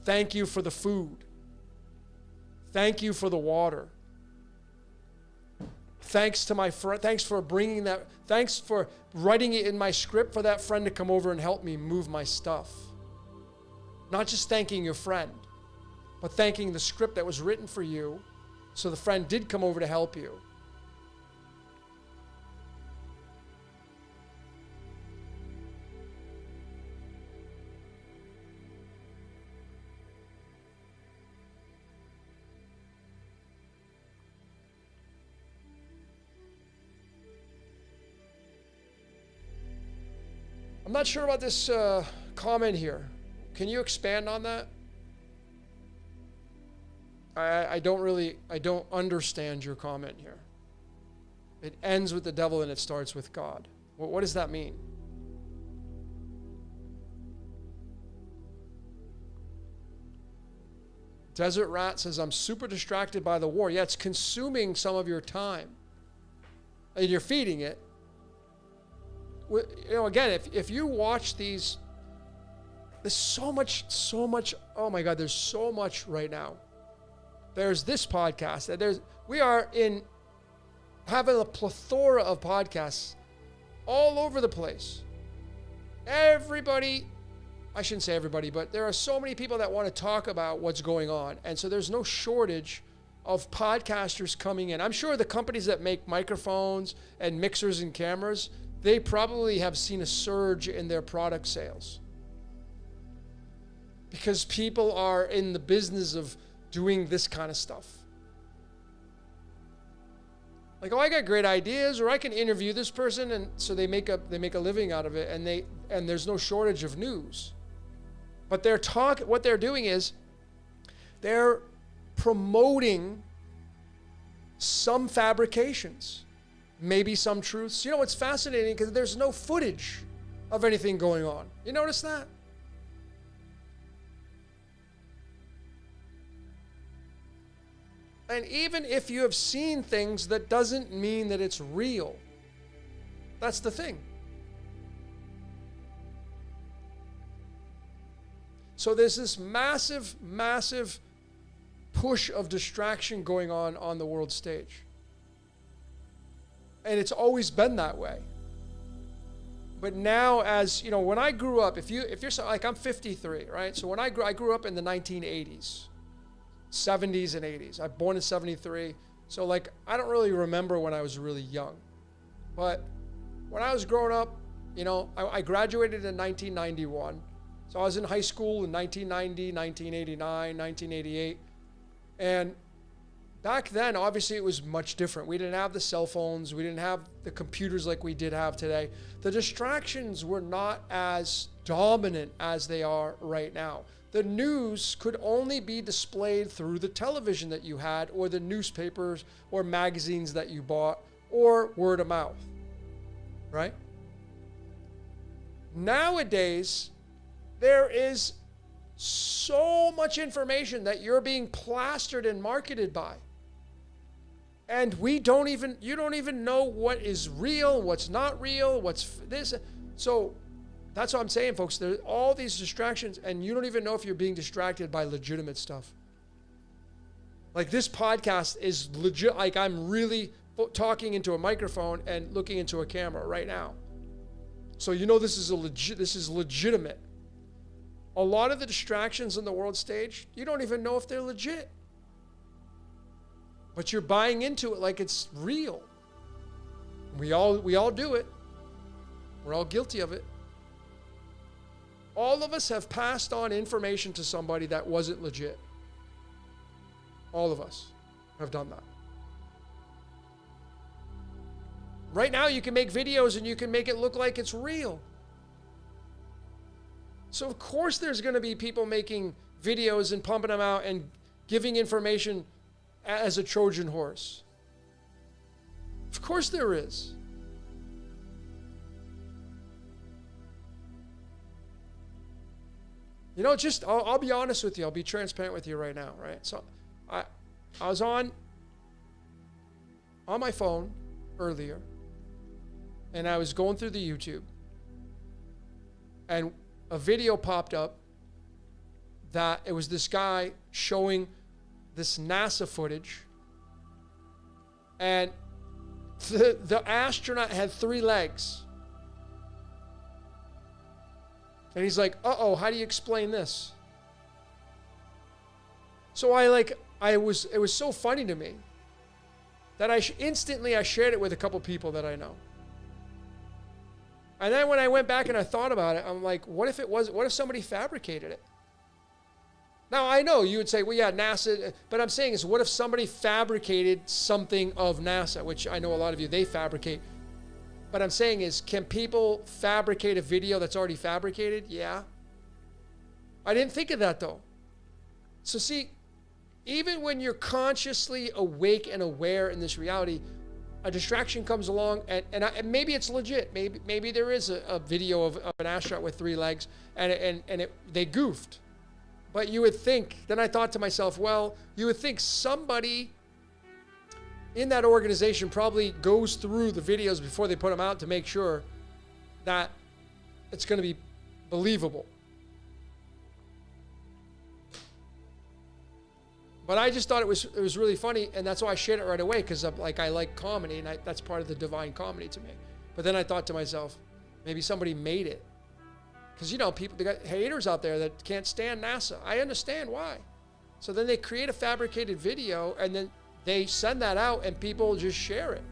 Thank you for the food. Thank you for the water. Thanks to my friend. Thanks for bringing that. Thanks for writing it in my script for that friend to come over and help me move my stuff. Not just thanking your friend, but thanking the script that was written for you so the friend did come over to help you. I'm not sure about this comment here. Can you expand on that? I don't understand your comment here. It ends with the devil and it starts with God. What does that mean? Desert Rat says, I'm super distracted by the war. Yeah, it's consuming some of your time. And you're feeding it. Again, if you watch these, there's so much, oh my God, there's so much right now. There's this podcast. We are having a plethora of podcasts all over the place. Everybody, I shouldn't say everybody, but there are so many people that want to talk about what's going on. And so there's no shortage of podcasters coming in. I'm sure the companies that make microphones and mixers and cameras, they probably have seen a surge in their product sales. Because people are in the business of doing this kind of stuff. Like, I got great ideas, or I can interview this person, and so they make a living out of it, and there's no shortage of news. But what they're doing is they're promoting some fabrications, maybe some truths. You know, it's fascinating because there's no footage of anything going on. You notice that? And even if you have seen things, that doesn't mean that it's real. That's the thing. So there's this massive, massive push of distraction going on the world stage. And it's always been that way. But now, as you know, when I grew up, if you're like, I'm 53, right? So when I grew up in the 1980s, 70s and 80s. I'm born in 73. So like, I don't really remember when I was really young. But when I was growing up, you know, I graduated in 1991. So I was in high school in 1990, 1989, 1988. And back then, obviously, it was much different. We didn't have the cell phones. We didn't have the computers like we did have today. The distractions were not as dominant as they are right now. The news could only be displayed through the television that you had, or the newspapers or magazines that you bought, or word of mouth, right? Nowadays, there is so much information that you're being plastered and marketed by. And you don't even know what is real, what's not real, what's this. So that's what I'm saying, folks. There's all these distractions, and you don't even know if you're being distracted by legitimate stuff. Like, this podcast is legit. Like, I'm really talking into a microphone and looking into a camera right now. So you know this is legitimate. A lot of the distractions on the world stage, you don't even know if they're legit. But you're buying into it like it's real. We all do it. We're all guilty of it. All of us have passed on information to somebody that wasn't legit. All of us have done that. Right now, you can make videos and you can make it look like it's real. So of course there's going to be people making videos and pumping them out and giving information as a Trojan horse. Of course there is. You know, I'll be honest with you. I'll be transparent with you right now, right? So I was on my phone earlier, and I was going through the YouTube, and a video popped up that it was this guy showing this NASA footage, and the astronaut had 3 legs. And he's like, uh-oh, how do you explain this? So it was so funny to me that instantly I shared it with a couple people that I know. And then when I went back and I thought about it, I'm like, what if somebody fabricated it? Now, I know you would say, well, yeah, NASA, but I'm saying is, what if somebody fabricated something of NASA, which I know a lot of you, they fabricate. But I'm saying is, can people fabricate a video that's already fabricated? Yeah. I didn't think of that, though. So see, even when you're consciously awake and aware in this reality, a distraction comes along, and maybe it's legit. Maybe there is a video of an astronaut with 3 legs, and they goofed. But you would think, then I thought to myself, well, you would think somebody in that organization probably goes through the videos before they put them out to make sure that it's going to be believable. But I just thought it was really funny, and that's why I shared it right away, because I like comedy, and that's part of the divine comedy to me. But then I thought to myself, maybe somebody made it. Because, you know, they got haters out there that can't stand NASA. I understand why. So then they create a fabricated video, and then they send that out, and people just share it.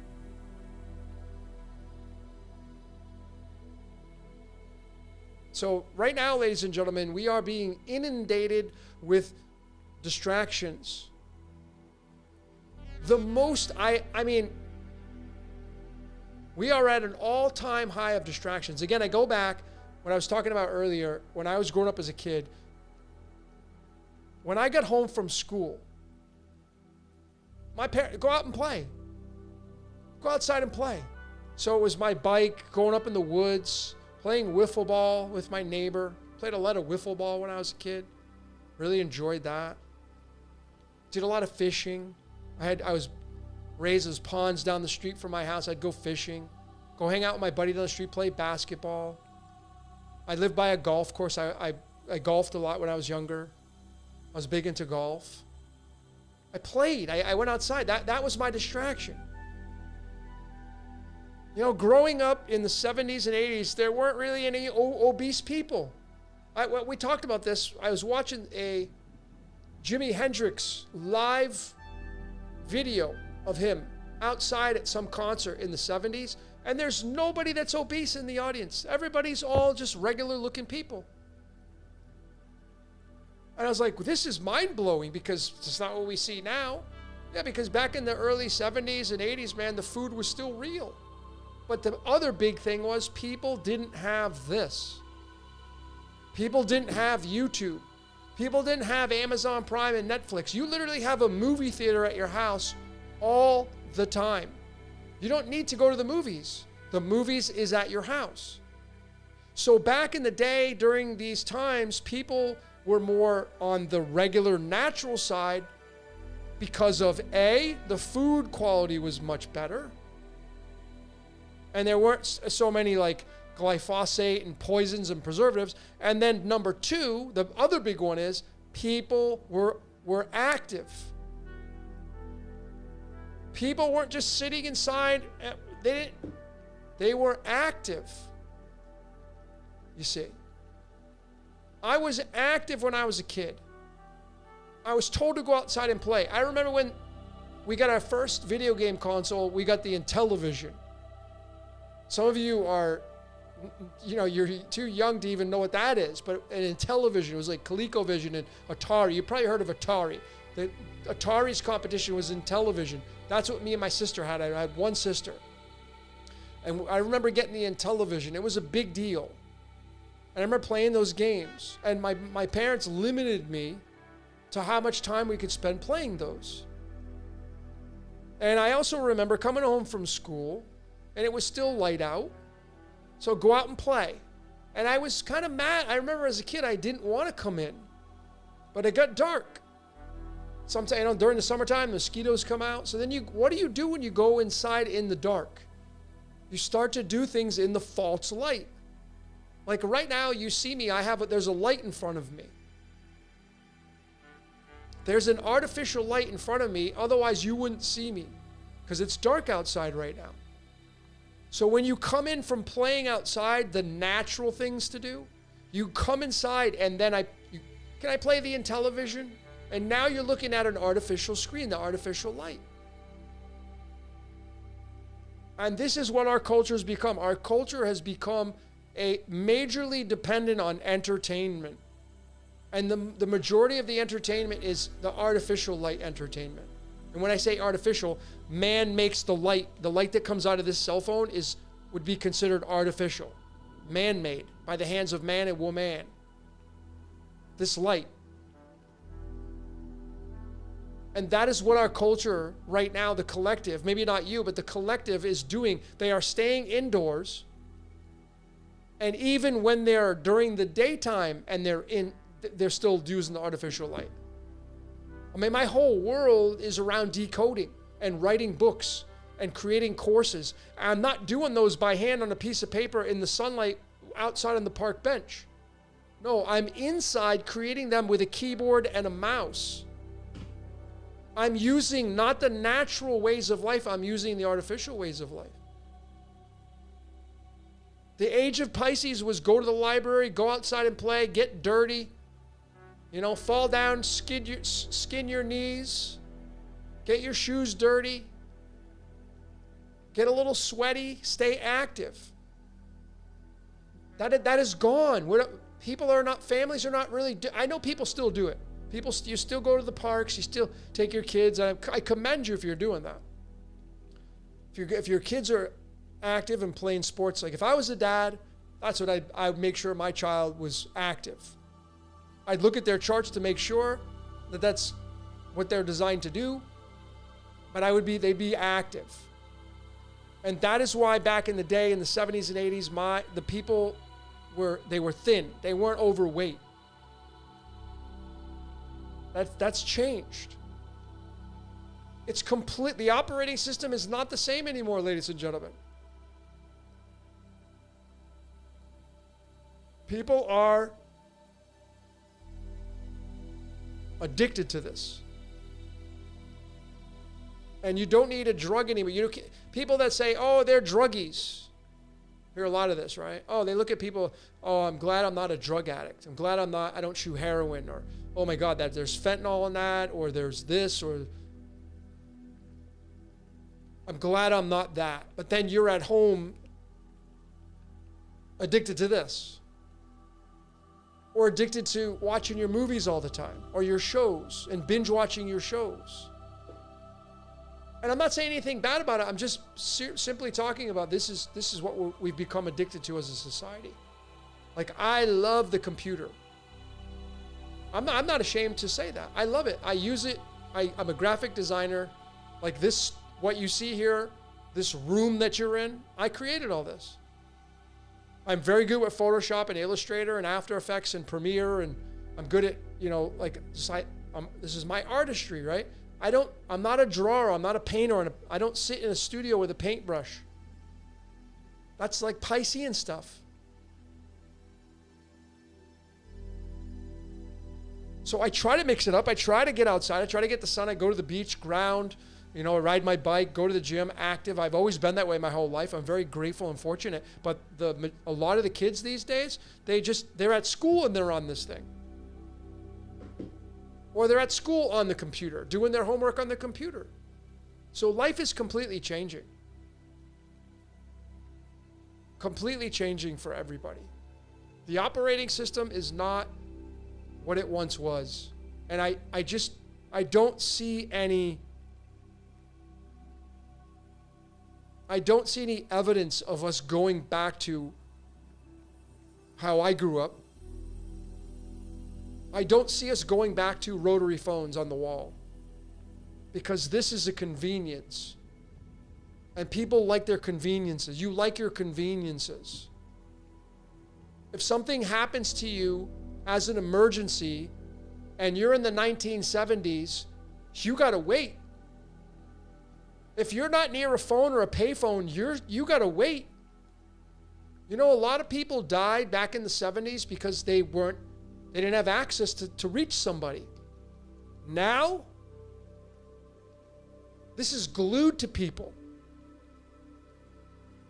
So right now, ladies and gentlemen, we are being inundated with distractions. The most, I mean, we are at an all-time high of distractions. Again, I go back, when I was talking about earlier, when I was growing up as a kid, when I got home from school, my parents, go out and play. Go outside and play. So it was my bike, going up in the woods, playing wiffle ball with my neighbor. Played a lot of wiffle ball when I was a kid. Really enjoyed that. Did a lot of fishing. I was raised as ponds down the street from my house. I'd go fishing, go hang out with my buddy down the street, play basketball. I lived by a golf course. I golfed a lot when I was younger. I was big into golf. I played. I went outside. That was my distraction. You know, growing up in the 70s and 80s, there weren't really any obese people. We talked about this. I was watching a Jimi Hendrix live video of him outside at some concert in the 70s, and there's nobody that's obese in the audience. Everybody's all just regular looking people. And I was like, well, this is mind-blowing because it's not what we see now. Yeah, because back in the early 70s and 80s, man, the food was still real. But the other big thing was people didn't have this. People didn't have YouTube. People didn't have Amazon Prime and Netflix. You literally have a movie theater at your house all the time. You don't need to go to the movies. The movies is at your house. So back in the day, during these times, people were more on the regular natural side because of A, the food quality was much better. And there weren't so many like glyphosate and poisons and preservatives. And then number two, the other big one is people were active. People weren't just sitting inside. They were active. You see. I was active when I was a kid. I was told to go outside and play. I remember when we got our first video game console, we got the Intellivision. Some of you are, you're too young to even know what that is, but an Intellivision was like ColecoVision and Atari. You probably heard of Atari. The Atari's competition was Intellivision. That's what me and my sister had. I had one sister. And I remember getting the Intellivision. It was a big deal. And I remember playing those games. And my parents limited me to how much time we could spend playing those. And I also remember coming home from school, and it was still light out. So go out and play. And I was kind of mad. I remember as a kid, I didn't want to come in. But it got dark. Sometimes, during the summertime, mosquitoes come out. So then what do you do when you go inside in the dark? You start to do things in the false light. Like right now, you see me, there's a light in front of me. There's an artificial light in front of me, otherwise you wouldn't see me because it's dark outside right now. So when you come in from playing outside, the natural things to do, you come inside and then can I play the Intellivision? And now you're looking at an artificial screen, the artificial light. And this is what our culture has become. Our culture has become majorly dependent on entertainment. And the majority of the entertainment is the artificial light entertainment. And when I say artificial, man makes the light that comes out of this cell phone would be considered artificial, man-made, by the hands of man and woman. This light. And that is what our culture right now, the collective, maybe not you, but the collective is doing. They are staying indoors. And even when they're during the daytime and they're still using the artificial light. I mean, my whole world is around decoding and writing books and creating courses. I'm not doing those by hand on a piece of paper in the sunlight outside on the park bench. No, I'm inside creating them with a keyboard and a mouse. I'm using not the natural ways of life, I'm using the artificial ways of life. The age of Pisces was go to the library, go outside and play, get dirty, fall down, skin your knees, get your shoes dirty, get a little sweaty, stay active. That is gone. Families are not really, I know people still do it. You still go to the parks, you still take your kids. I commend you if you're doing that. If your kids are active and playing sports, like if I was a dad, that's what I would make sure my child was active. I'd look at their charts to make sure that that's what they're designed to do. but they'd be active. And that is why back in the day, in the 70s and 80s, the people were thin. They weren't overweight. That's changed. The operating system is not the same anymore, ladies and gentlemen. People are addicted to this. And you don't need a drug anymore. People that say, oh, they're druggies. Hear a lot of this, right? Oh, they look at people, oh, I'm glad I'm not a drug addict. I'm glad I don't chew heroin, or, oh my God, there's fentanyl in that, or there's this, or I'm glad I'm not that. But then you're at home addicted to this. Or addicted to watching your movies all the time, or your shows, and binge watching your shows. And I'm not saying anything bad about it. I'm just simply talking about this is what we've become addicted to as a society. Like, I love the computer. I'm not ashamed to say that. I love it. I use it. I'm a graphic designer. Like this, what you see here, this room that you're in, I created all this. I'm very good with Photoshop and Illustrator and After Effects and Premiere, and I'm good at, this is my artistry, right? I'm not a drawer, I'm not a painter, I don't sit in a studio with a paintbrush. That's like Piscean stuff. So I try to mix it up. I try to get outside. I try to get the sun. I go to the beach, ground, I ride my bike, go to the gym, active. I've always been that way my whole life. I'm very grateful and fortunate. But a lot of the kids these days, they're at school and they're on this thing. Or they're at school on the computer, doing their homework on the computer. So life is completely changing. Completely changing for everybody. The operating system is not what it once was. And I don't see any evidence of us going back to how I grew up. I don't see us going back to rotary phones on the wall, because this is a convenience. And people like their conveniences. You like your conveniences. If something happens to you as an emergency and you're in the 1970s, you got to wait. If you're not near a phone or a payphone, you got to wait. A lot of people died back in the 70s because they didn't have access to reach somebody. Now, this is glued to people.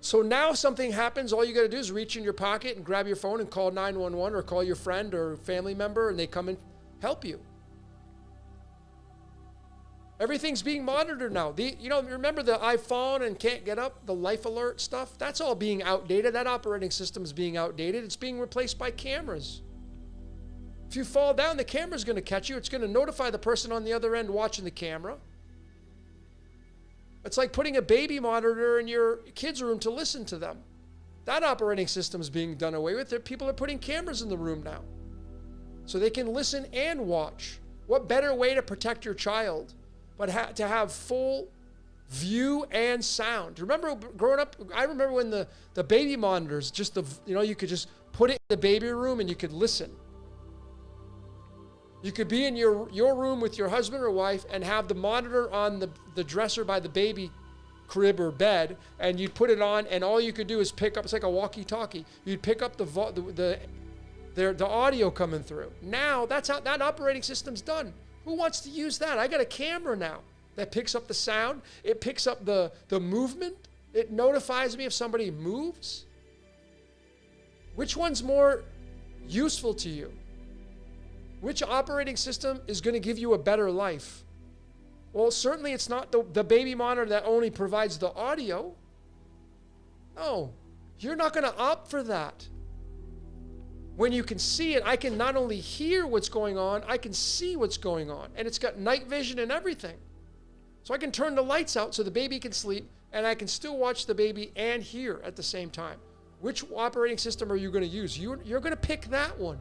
So now if something happens, all you got to do is reach in your pocket and grab your phone and call 911 or call your friend or family member, and they come and help you. Everything's being monitored now. Remember the iPhone and can't get up, the life alert stuff? That's all being outdated. That operating system is being outdated. It's being replaced by cameras. If you fall down, the camera's going to catch you. It's going to notify the person on the other end watching the camera. It's like putting a baby monitor in your kid's room to listen to them. That operating system is being done away with. People are putting cameras in the room now, so they can listen and watch. What better way to protect your child but to have full view and sound? Remember growing up, I remember when the baby monitors, you could just put it in the baby room and you could listen. You could be in your room with your husband or wife and have the monitor on the dresser by the baby crib or bed, and you'd put it on, and all you could do is pick up, it's like a walkie-talkie. You'd pick up the audio coming through. Now, that's how that operating system's done. Who wants to use that? I got a camera now that picks up the sound. It picks up the movement. It notifies me if somebody moves. Which one's more useful to you? Which operating system is going to give you a better life? Well, certainly it's not the baby monitor that only provides the audio. No, you're not going to opt for that. When you can see it, I can not only hear what's going on, I can see what's going on. And it's got night vision and everything. So I can turn the lights out so the baby can sleep, and I can still watch the baby and hear at the same time. Which operating system are you going to use? You're going to pick that one.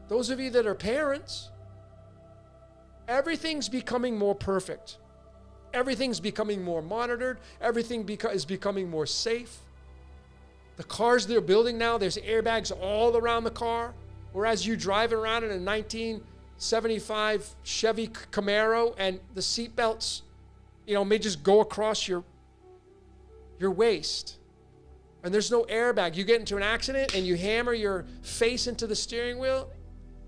Those of you that are parents, everything's becoming more perfect. Everything's becoming more monitored. Everything is becoming more safe. The cars they're building now, there's airbags all around the car. Whereas you drive around in a 1975 Chevy Camaro and the seat belts, may just go across your waist. And there's no airbag. You get into an accident and you hammer your face into the steering wheel.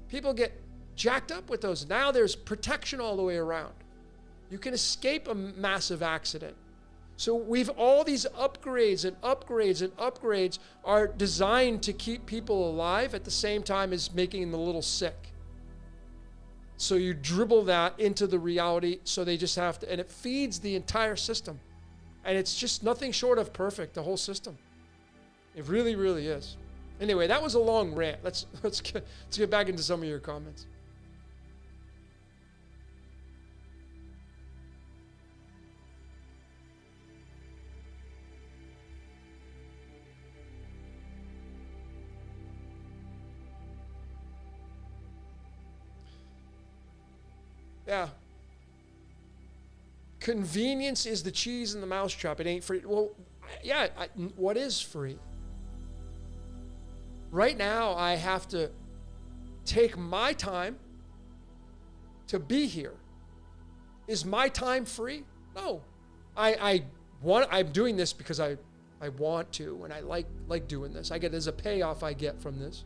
People get jacked up with those. Now there's protection all the way around. You can escape a massive accident. So all these upgrades and upgrades and upgrades are designed to keep people alive at the same time as making them a little sick. So you dribble that into the reality, so they just have to, and it feeds the entire system. And it's just nothing short of perfect, the whole system. It really, really is. Anyway, that was a long rant. Let's get back into some of your comments. Yeah. Convenience is the cheese in the mousetrap. It ain't free. Well, yeah, what is free? Right now, I have to take my time to be here. Is my time free? No. I'm doing this because I want to, and I like doing this. There's a payoff I get from this.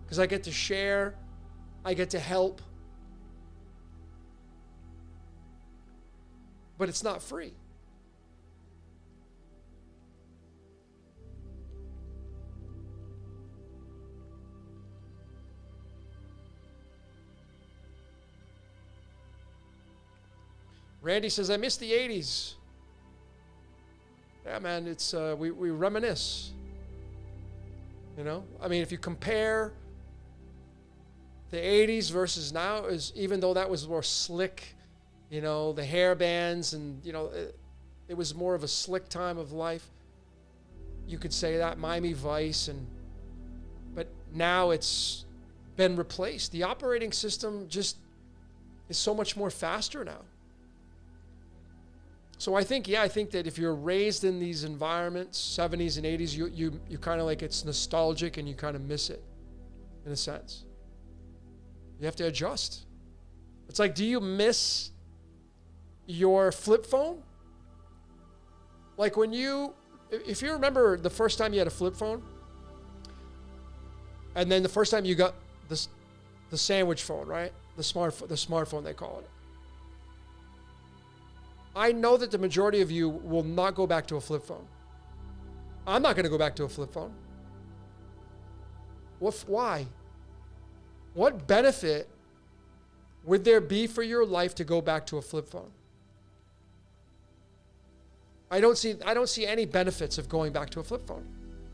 Because I get to share, I get to help. But it's not free. Randy says, I miss the 80s. Yeah, man, it's we reminisce. If you compare the 80s versus now, even though that was more slick, the hair bands and, it was more of a slick time of life. You could say that, Miami Vice, but now it's been replaced. The operating system just is so much more faster now. So I think that if you're raised in these environments, 70s and 80s, you kind of like, it's nostalgic and you kind of miss it in a sense. You have to adjust. It's like, do you miss your flip phone? Like if you remember the first time you had a flip phone, and then the first time you got the sandwich phone, right? The smartphone they call it. I know that the majority of you will not go back to a flip phone. I'm not going to go back to a flip phone. Why? What benefit would there be for your life to go back to a flip phone? I don't see any benefits of going back to a flip phone.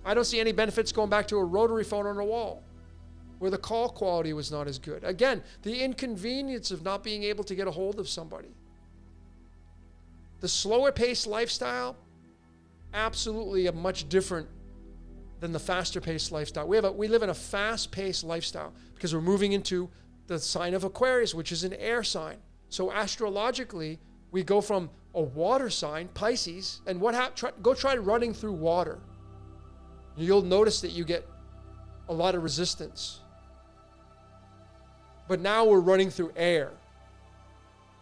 I don't see any benefits going back to a rotary phone on a wall where the call quality was not as good. Again, the inconvenience of not being able to get a hold of somebody. The slower paced lifestyle, absolutely a much different than the faster paced lifestyle. We live in a fast paced lifestyle because we're moving into the sign of Aquarius, which is an air sign. So astrologically, we go from a water sign, Pisces, and go try running through water. You'll notice that you get a lot of resistance. But now we're running through air.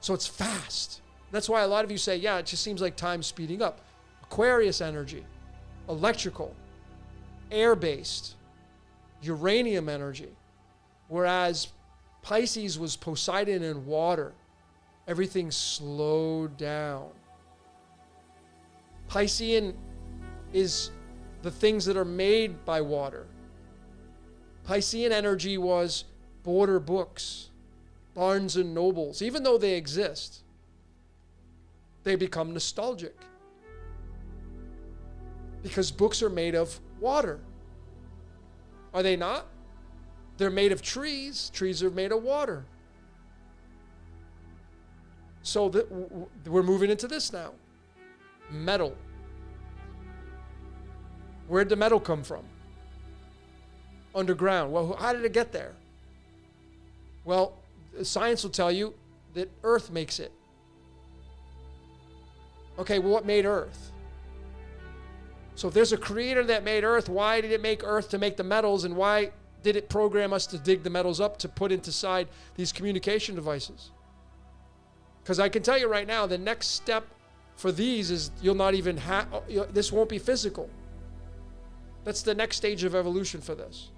So it's fast. That's why a lot of you say, yeah, it just seems like time's speeding up. Aquarius energy, electrical, air-based, uranium energy. Whereas Pisces was Poseidon and water. Everything slowed down. Piscean is the things that are made by water. Piscean energy was border books, Barnes and Nobles. Even though they exist, they become nostalgic. Because books are made of water. Are they not? They're made of trees. Trees are made of water. So we're moving into this now. Metal. Where'd the metal come from? Underground. Well, how did it get there? Well, science will tell you that Earth makes it. Okay, well, what made Earth? So if there's a creator that made Earth, why did it make Earth to make the metals, and why did it program us to dig the metals up to put inside these communication devices? Because I can tell you right now, the next step for these is you'll not even have, this won't be physical. That's the next stage of evolution for this.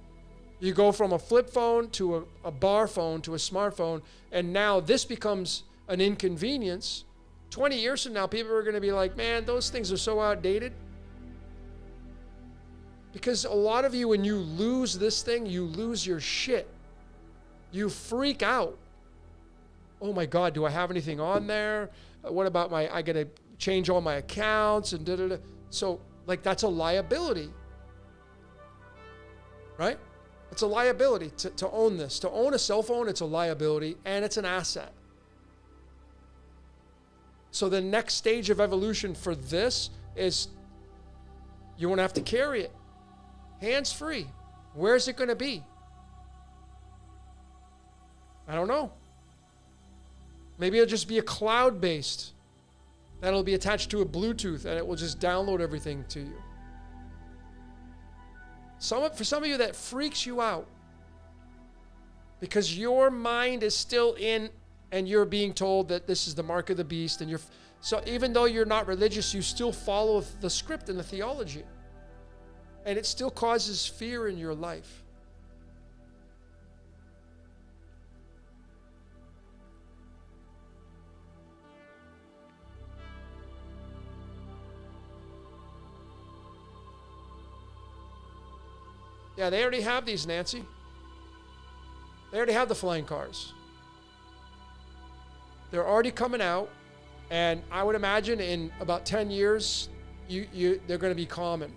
You go from a flip phone to a bar phone to a smartphone, and now this becomes an inconvenience. 20 years from now, people are going to be like, man, those things are so outdated. Because a lot of you, when you lose this thing, you lose your shit. You freak out. Oh my God, do I have anything on there? What about I got to change all my accounts and da-da-da. So, like, that's a liability. Right? It's a liability to own this. To own a cell phone, it's a liability and it's an asset. So the next stage of evolution for this is you won't have to carry it. Hands-free. Where's it going to be? I don't know. Maybe it'll just be a cloud-based. That'll be attached to a Bluetooth and it will just download everything to you. For some of you, that freaks you out because your mind is still in and you're being told that this is the mark of the beast, and so even though you're not religious, you still follow the script and the theology, and it still causes fear in your life. Yeah, they already have these, Nancy. They already have the flying cars. They're already coming out, and I would imagine in about 10 years, they're going to be common.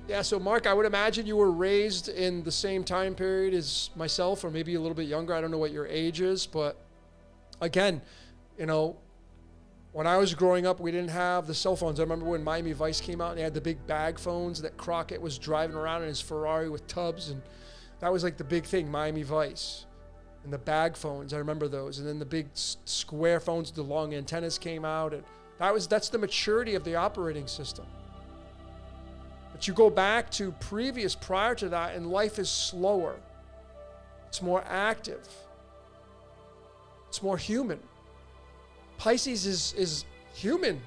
Yeah, so Mark, I would imagine you were raised in the same time period as myself, or maybe a little bit younger. I don't know what your age is, but again, when I was growing up, we didn't have the cell phones. I remember when Miami Vice came out and they had the big bag phones that Crockett was driving around in his Ferrari with tubs, and that was like the big thing, Miami Vice. And the bag phones, I remember those. And then the big square phones, the long antennas came out, and that's the maturity of the operating system. But you go back to prior to that, and life is slower. It's more active. It's more human. Pisces is human,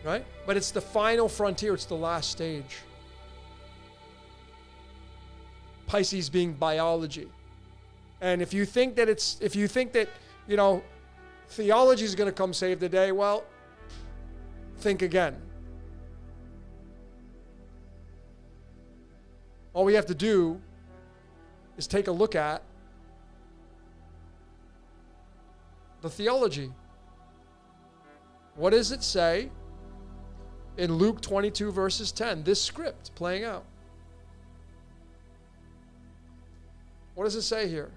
right? But it's the final frontier. It's the last stage. Pisces being biology. And if you think that theology is going to come save the day, well, think again. All we have to do is take a look at the theology. What does it say in Luke 22 verses 10? This script playing out. What does it say here?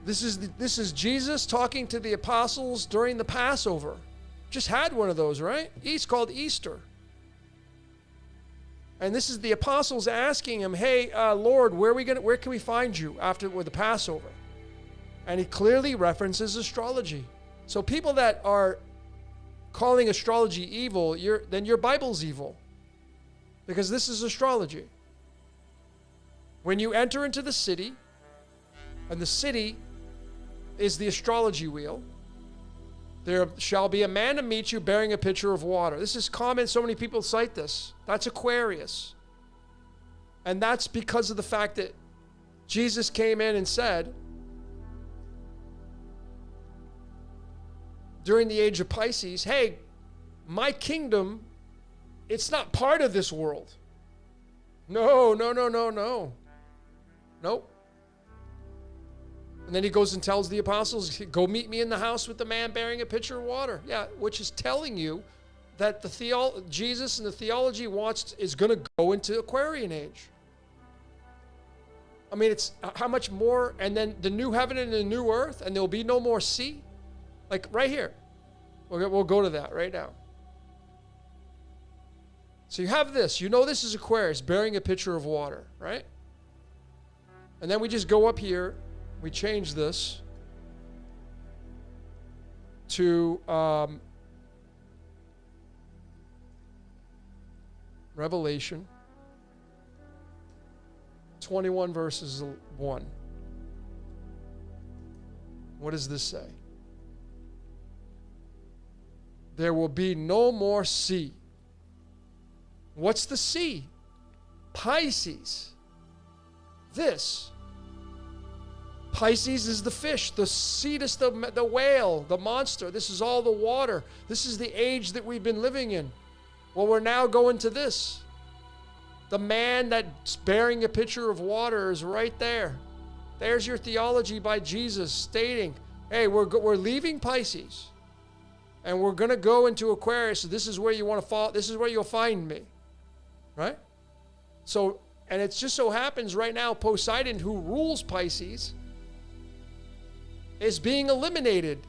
This is Jesus talking to the apostles during the Passover. Just had one of those, right? It's called Easter. And this is the apostles asking him, hey, Lord, where can we find you with the Passover? And he clearly references astrology. So people that are calling astrology evil, then your Bible's evil. Because this is astrology. When you enter into the city, and the city is the astrology wheel, there shall be a man to meet you bearing a pitcher of water. This is common. So many people cite this. That's Aquarius. And that's because of the fact that Jesus came in and said, during the age of Pisces, hey, my kingdom, it's not part of this world. No. Nope. And then he goes and tells the apostles, go meet me in the house with the man bearing a pitcher of water. Yeah, which is telling you that Jesus and the theology is going to go into Aquarian age. I mean, it's how much more, and then the new heaven and the new earth, and there'll be no more sea. Like right here. We'll go to that right now. So you have this. You know this is Aquarius bearing a pitcher of water, right? And then we just go up here. We change this to Revelation 21 verses 1. What does this say? There will be no more sea. What's the sea? Pisces. This. Pisces is the fish, the cetus, the whale, the monster. This is all the water. This is the age that we've been living in. Well, we're now going to this. The man that's bearing a pitcher of water is right there. There's your theology by Jesus stating, hey, we're leaving Pisces and we're going to go into Aquarius. So this is where you want to fall. This is where you'll find me. Right? So, and it just so happens right now, Poseidon, who rules Pisces, is being eliminated.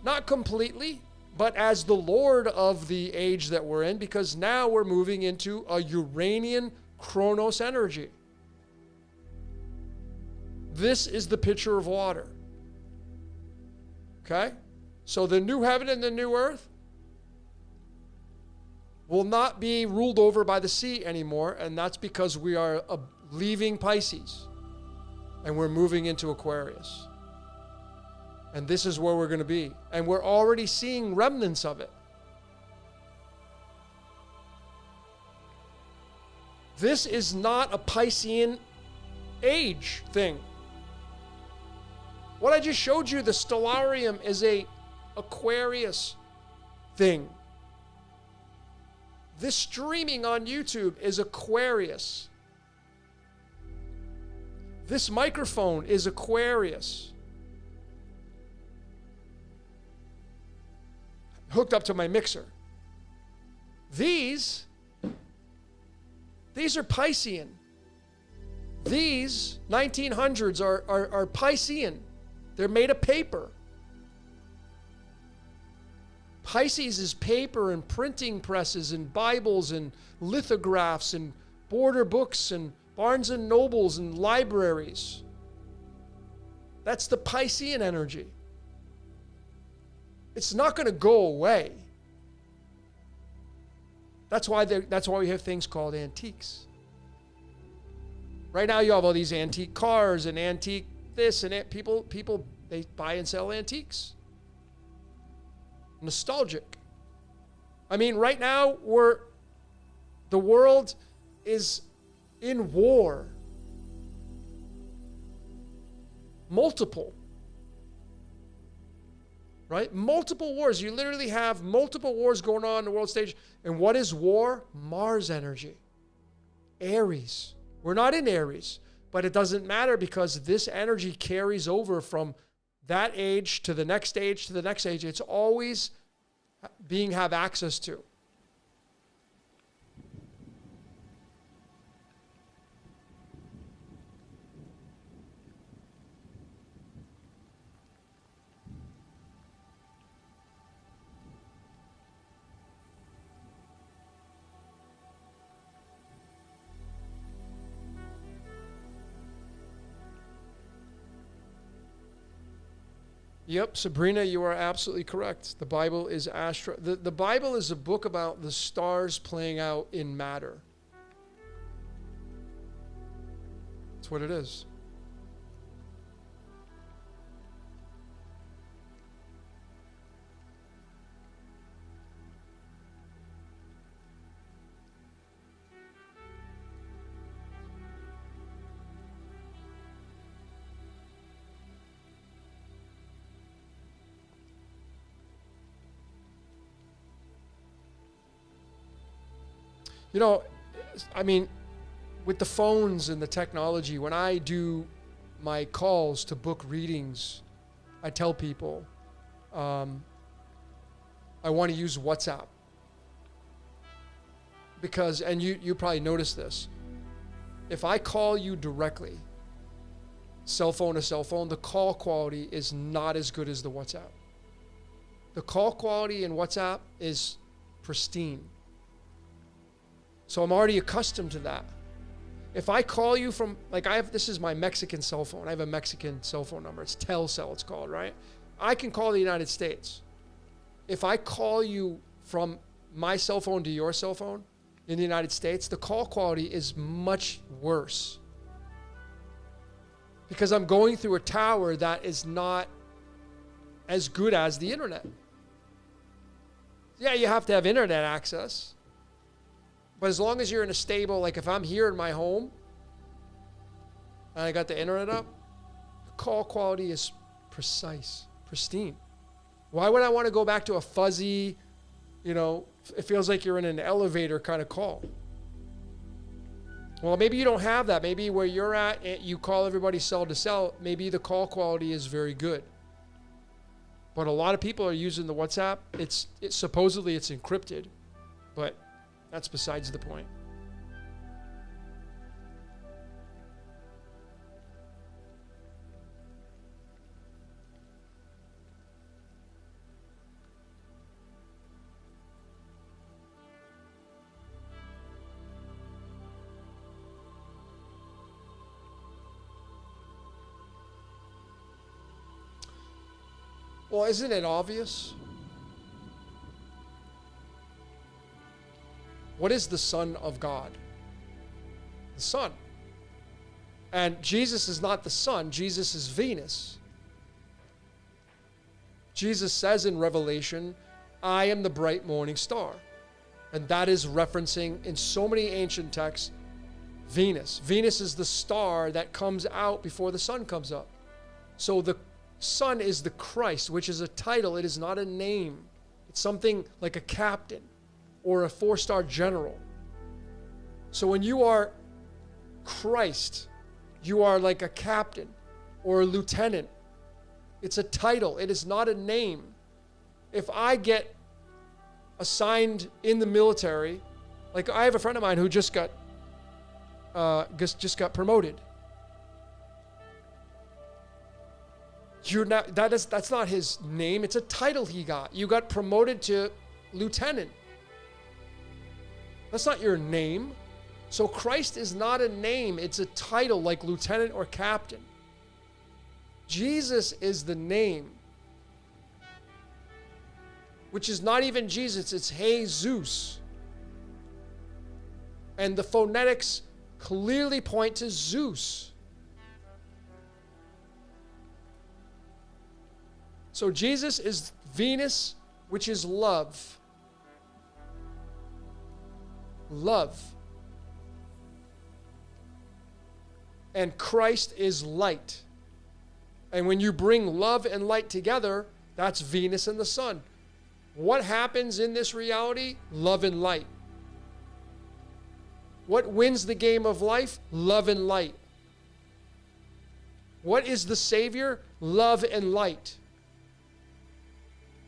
Not completely, but as the Lord of the age that we're in, because now we're moving into a Uranian Chronos energy. This is the pitcher of water. Okay? So the new heaven and the new earth will not be ruled over by the sea anymore, and that's because we are leaving Pisces and we're moving into Aquarius. And this is where we're going to be. And we're already seeing remnants of it. This is not a Piscean age thing. What I just showed you, the stellarium, is a Aquarius thing. This streaming on YouTube is Aquarius. This microphone is Aquarius. Hooked up to my mixer. These are Piscean. These 1900s are Piscean. They're made of paper. Pisces is paper and printing presses and Bibles and lithographs and border books and Barnes and Nobles and libraries. That's the Piscean energy. It's not going to go away. That's why we have things called antiques. Right now you have all these antique cars and antique this and people they buy and sell antiques. Nostalgic. I mean, right now the world is in war. Multiple. Right? Multiple wars. You literally have multiple wars going on in the world stage. And what is war? Mars energy. Aries. We're not in Aries, but it doesn't matter because this energy carries over from that age to the next age to the next age. It's always have access to. Yep, Sabrina, you are absolutely correct. The Bible is the Bible is a book about the stars playing out in matter. That's what it is. You know, I mean, with the phones and the technology, when I do my calls to book readings, I tell people I want to use WhatsApp. Because, and you probably noticed this, if I call you directly, cell phone to cell phone, the call quality is not as good as the WhatsApp. The call quality in WhatsApp is pristine. So I'm already accustomed to that. If I call you from, like this is my Mexican cell phone. I have a Mexican cell phone number. It's Telcel, it's called, right? I can call the United States. If I call you from my cell phone to your cell phone in the United States, the call quality is much worse. Because I'm going through a tower that is not as good as the internet. Yeah, you have to have internet access. But as long as you're in a stable, like if I'm here in my home and I got the internet up, the call quality is precise, pristine. Why would I want to go back to a fuzzy, it feels like you're in an elevator kind of call? Well, maybe you don't have that. Maybe where you're at, you call everybody cell to cell, maybe the call quality is very good. But a lot of people are using the WhatsApp. Supposedly it's encrypted, but that's besides the point. Well, isn't it obvious? What is the Son of God? The Son. And Jesus is not the Son. Jesus is Venus. Jesus says in Revelation, I am the bright morning star. And that is referencing in so many ancient texts, Venus. Venus is the star that comes out before the sun comes up. So the Son is the Christ, which is a title. It is not a name. It's something like a captain or a 4-star general. So when you are Christ, you are like a captain or a lieutenant. It's a title. It is not a name. If I get assigned in the military, like I have a friend of mine who just got promoted. That's not his name. It's a title he got. You got promoted to lieutenant. That's not your name. So Christ is not a name. It's a title like lieutenant or captain. Jesus is the name, which is not even Jesus. It's Jesus. And the phonetics clearly point to Zeus. So Jesus is Venus, which is love. Love. And Christ is light. And when you bring love and light together, that's Venus and the sun. What happens in this reality? Love and light. What wins the game of life? Love and light. What is the Savior? Love and light.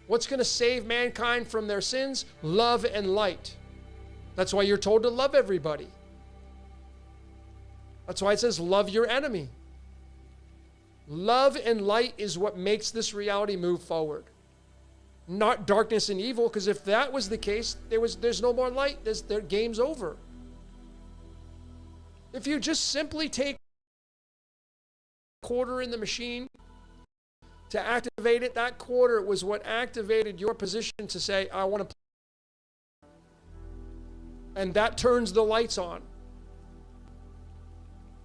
What's going to save mankind from their sins? Love and light. That's why you're told to love everybody. That's why it says love your enemy. Love and light is what makes this reality move forward. Not darkness and evil, because if that was the case, there's no more light. Their game's over. If you just simply take a quarter in the machine to activate it, that quarter was what activated your position to say, I want to play. And that turns the lights on.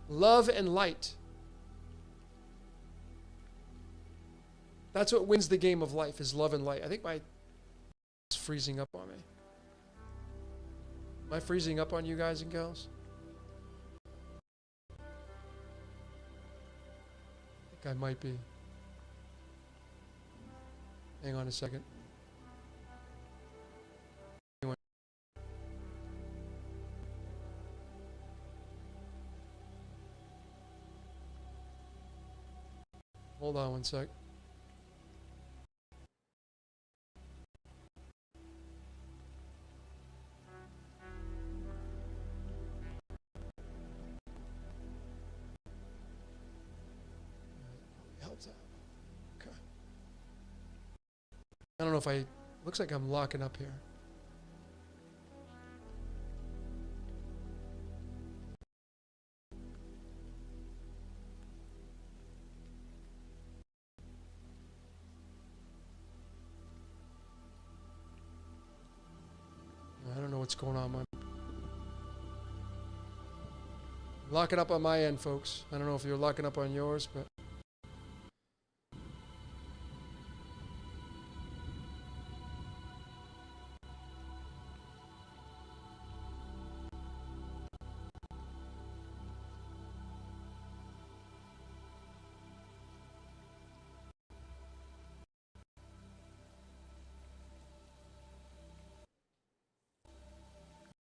Love and light. That's what wins the game of life, is love and light. I think it's freezing up on me. Am I freezing up on you guys and gals? I think I might be. Hang on a second. Anyway. Hold on one sec. Helps out. Okay. I don't don't know if I... Looks like I'm locking up here. I don't know what's going on. Locking up on my end, folks. I don't know if you're locking up on yours, but...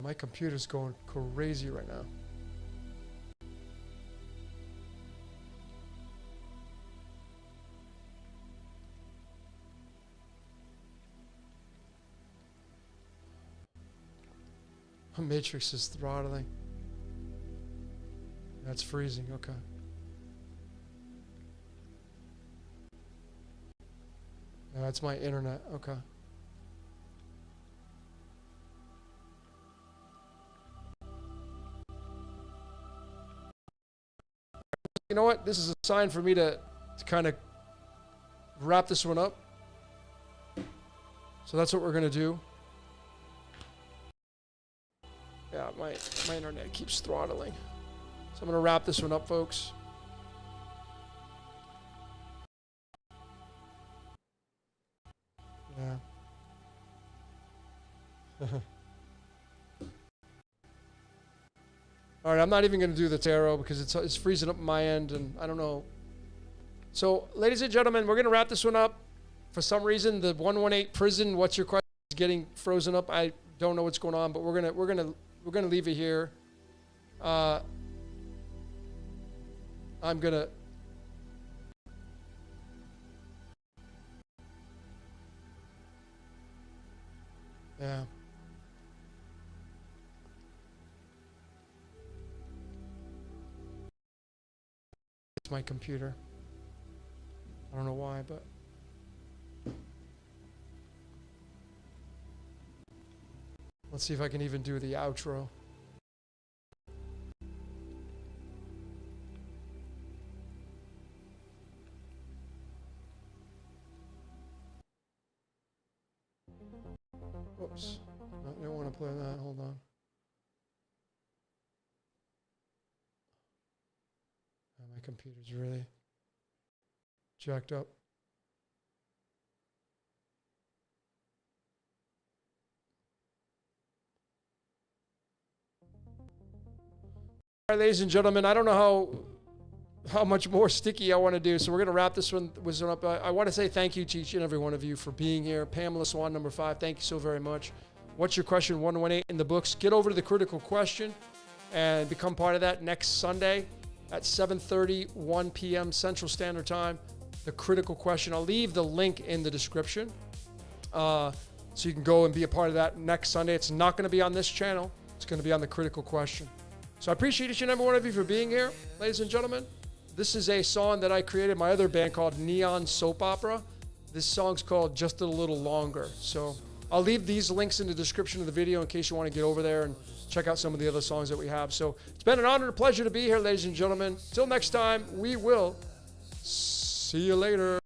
My computer's going crazy right now. My matrix is throttling. That's freezing, okay. That's my internet, okay. You know what? This is a sign for me to kind of wrap this one up. So that's what we're going to do. Yeah, my internet keeps throttling. So I'm going to wrap this one up, folks. Yeah. All right, I'm not even going to do the tarot because it's freezing up my end, and I don't know. So, ladies and gentlemen, we're going to wrap this one up. For some reason, the 118 prison, what's your question, is getting frozen up. I don't know what's going on, but we're gonna leave it here. I'm gonna. Yeah. It's my computer. I don't know why, but. Let's see if I can even do the outro. Whoops. I don't want to play that. Hold on. My computer's really jacked up. All right, ladies and gentlemen, I don't know how much more sticky I want to do, so we're going to wrap this one up. I want to say thank you to each and every one of you for being here. Pamela Swan, number 5, thank you so very much. What's your question? 118 in the books. Get over to the critical question and become part of that next Sunday at 7:30, 1 p.m. Central Standard Time. The critical question. I'll leave the link in the description so you can go and be a part of that next Sunday. It's not going to be on this channel. It's going to be on the critical question. So I appreciate each and every one of you for being here, ladies and gentlemen. This is a song that I created, my other band called Neon Soap Opera. This song's called Just a Little Longer. So I'll leave these links in the description of the video in case you want to get over there and check out some of the other songs that we have. So it's been an honor and a pleasure to be here, ladies and gentlemen. Till next time, we will see you later.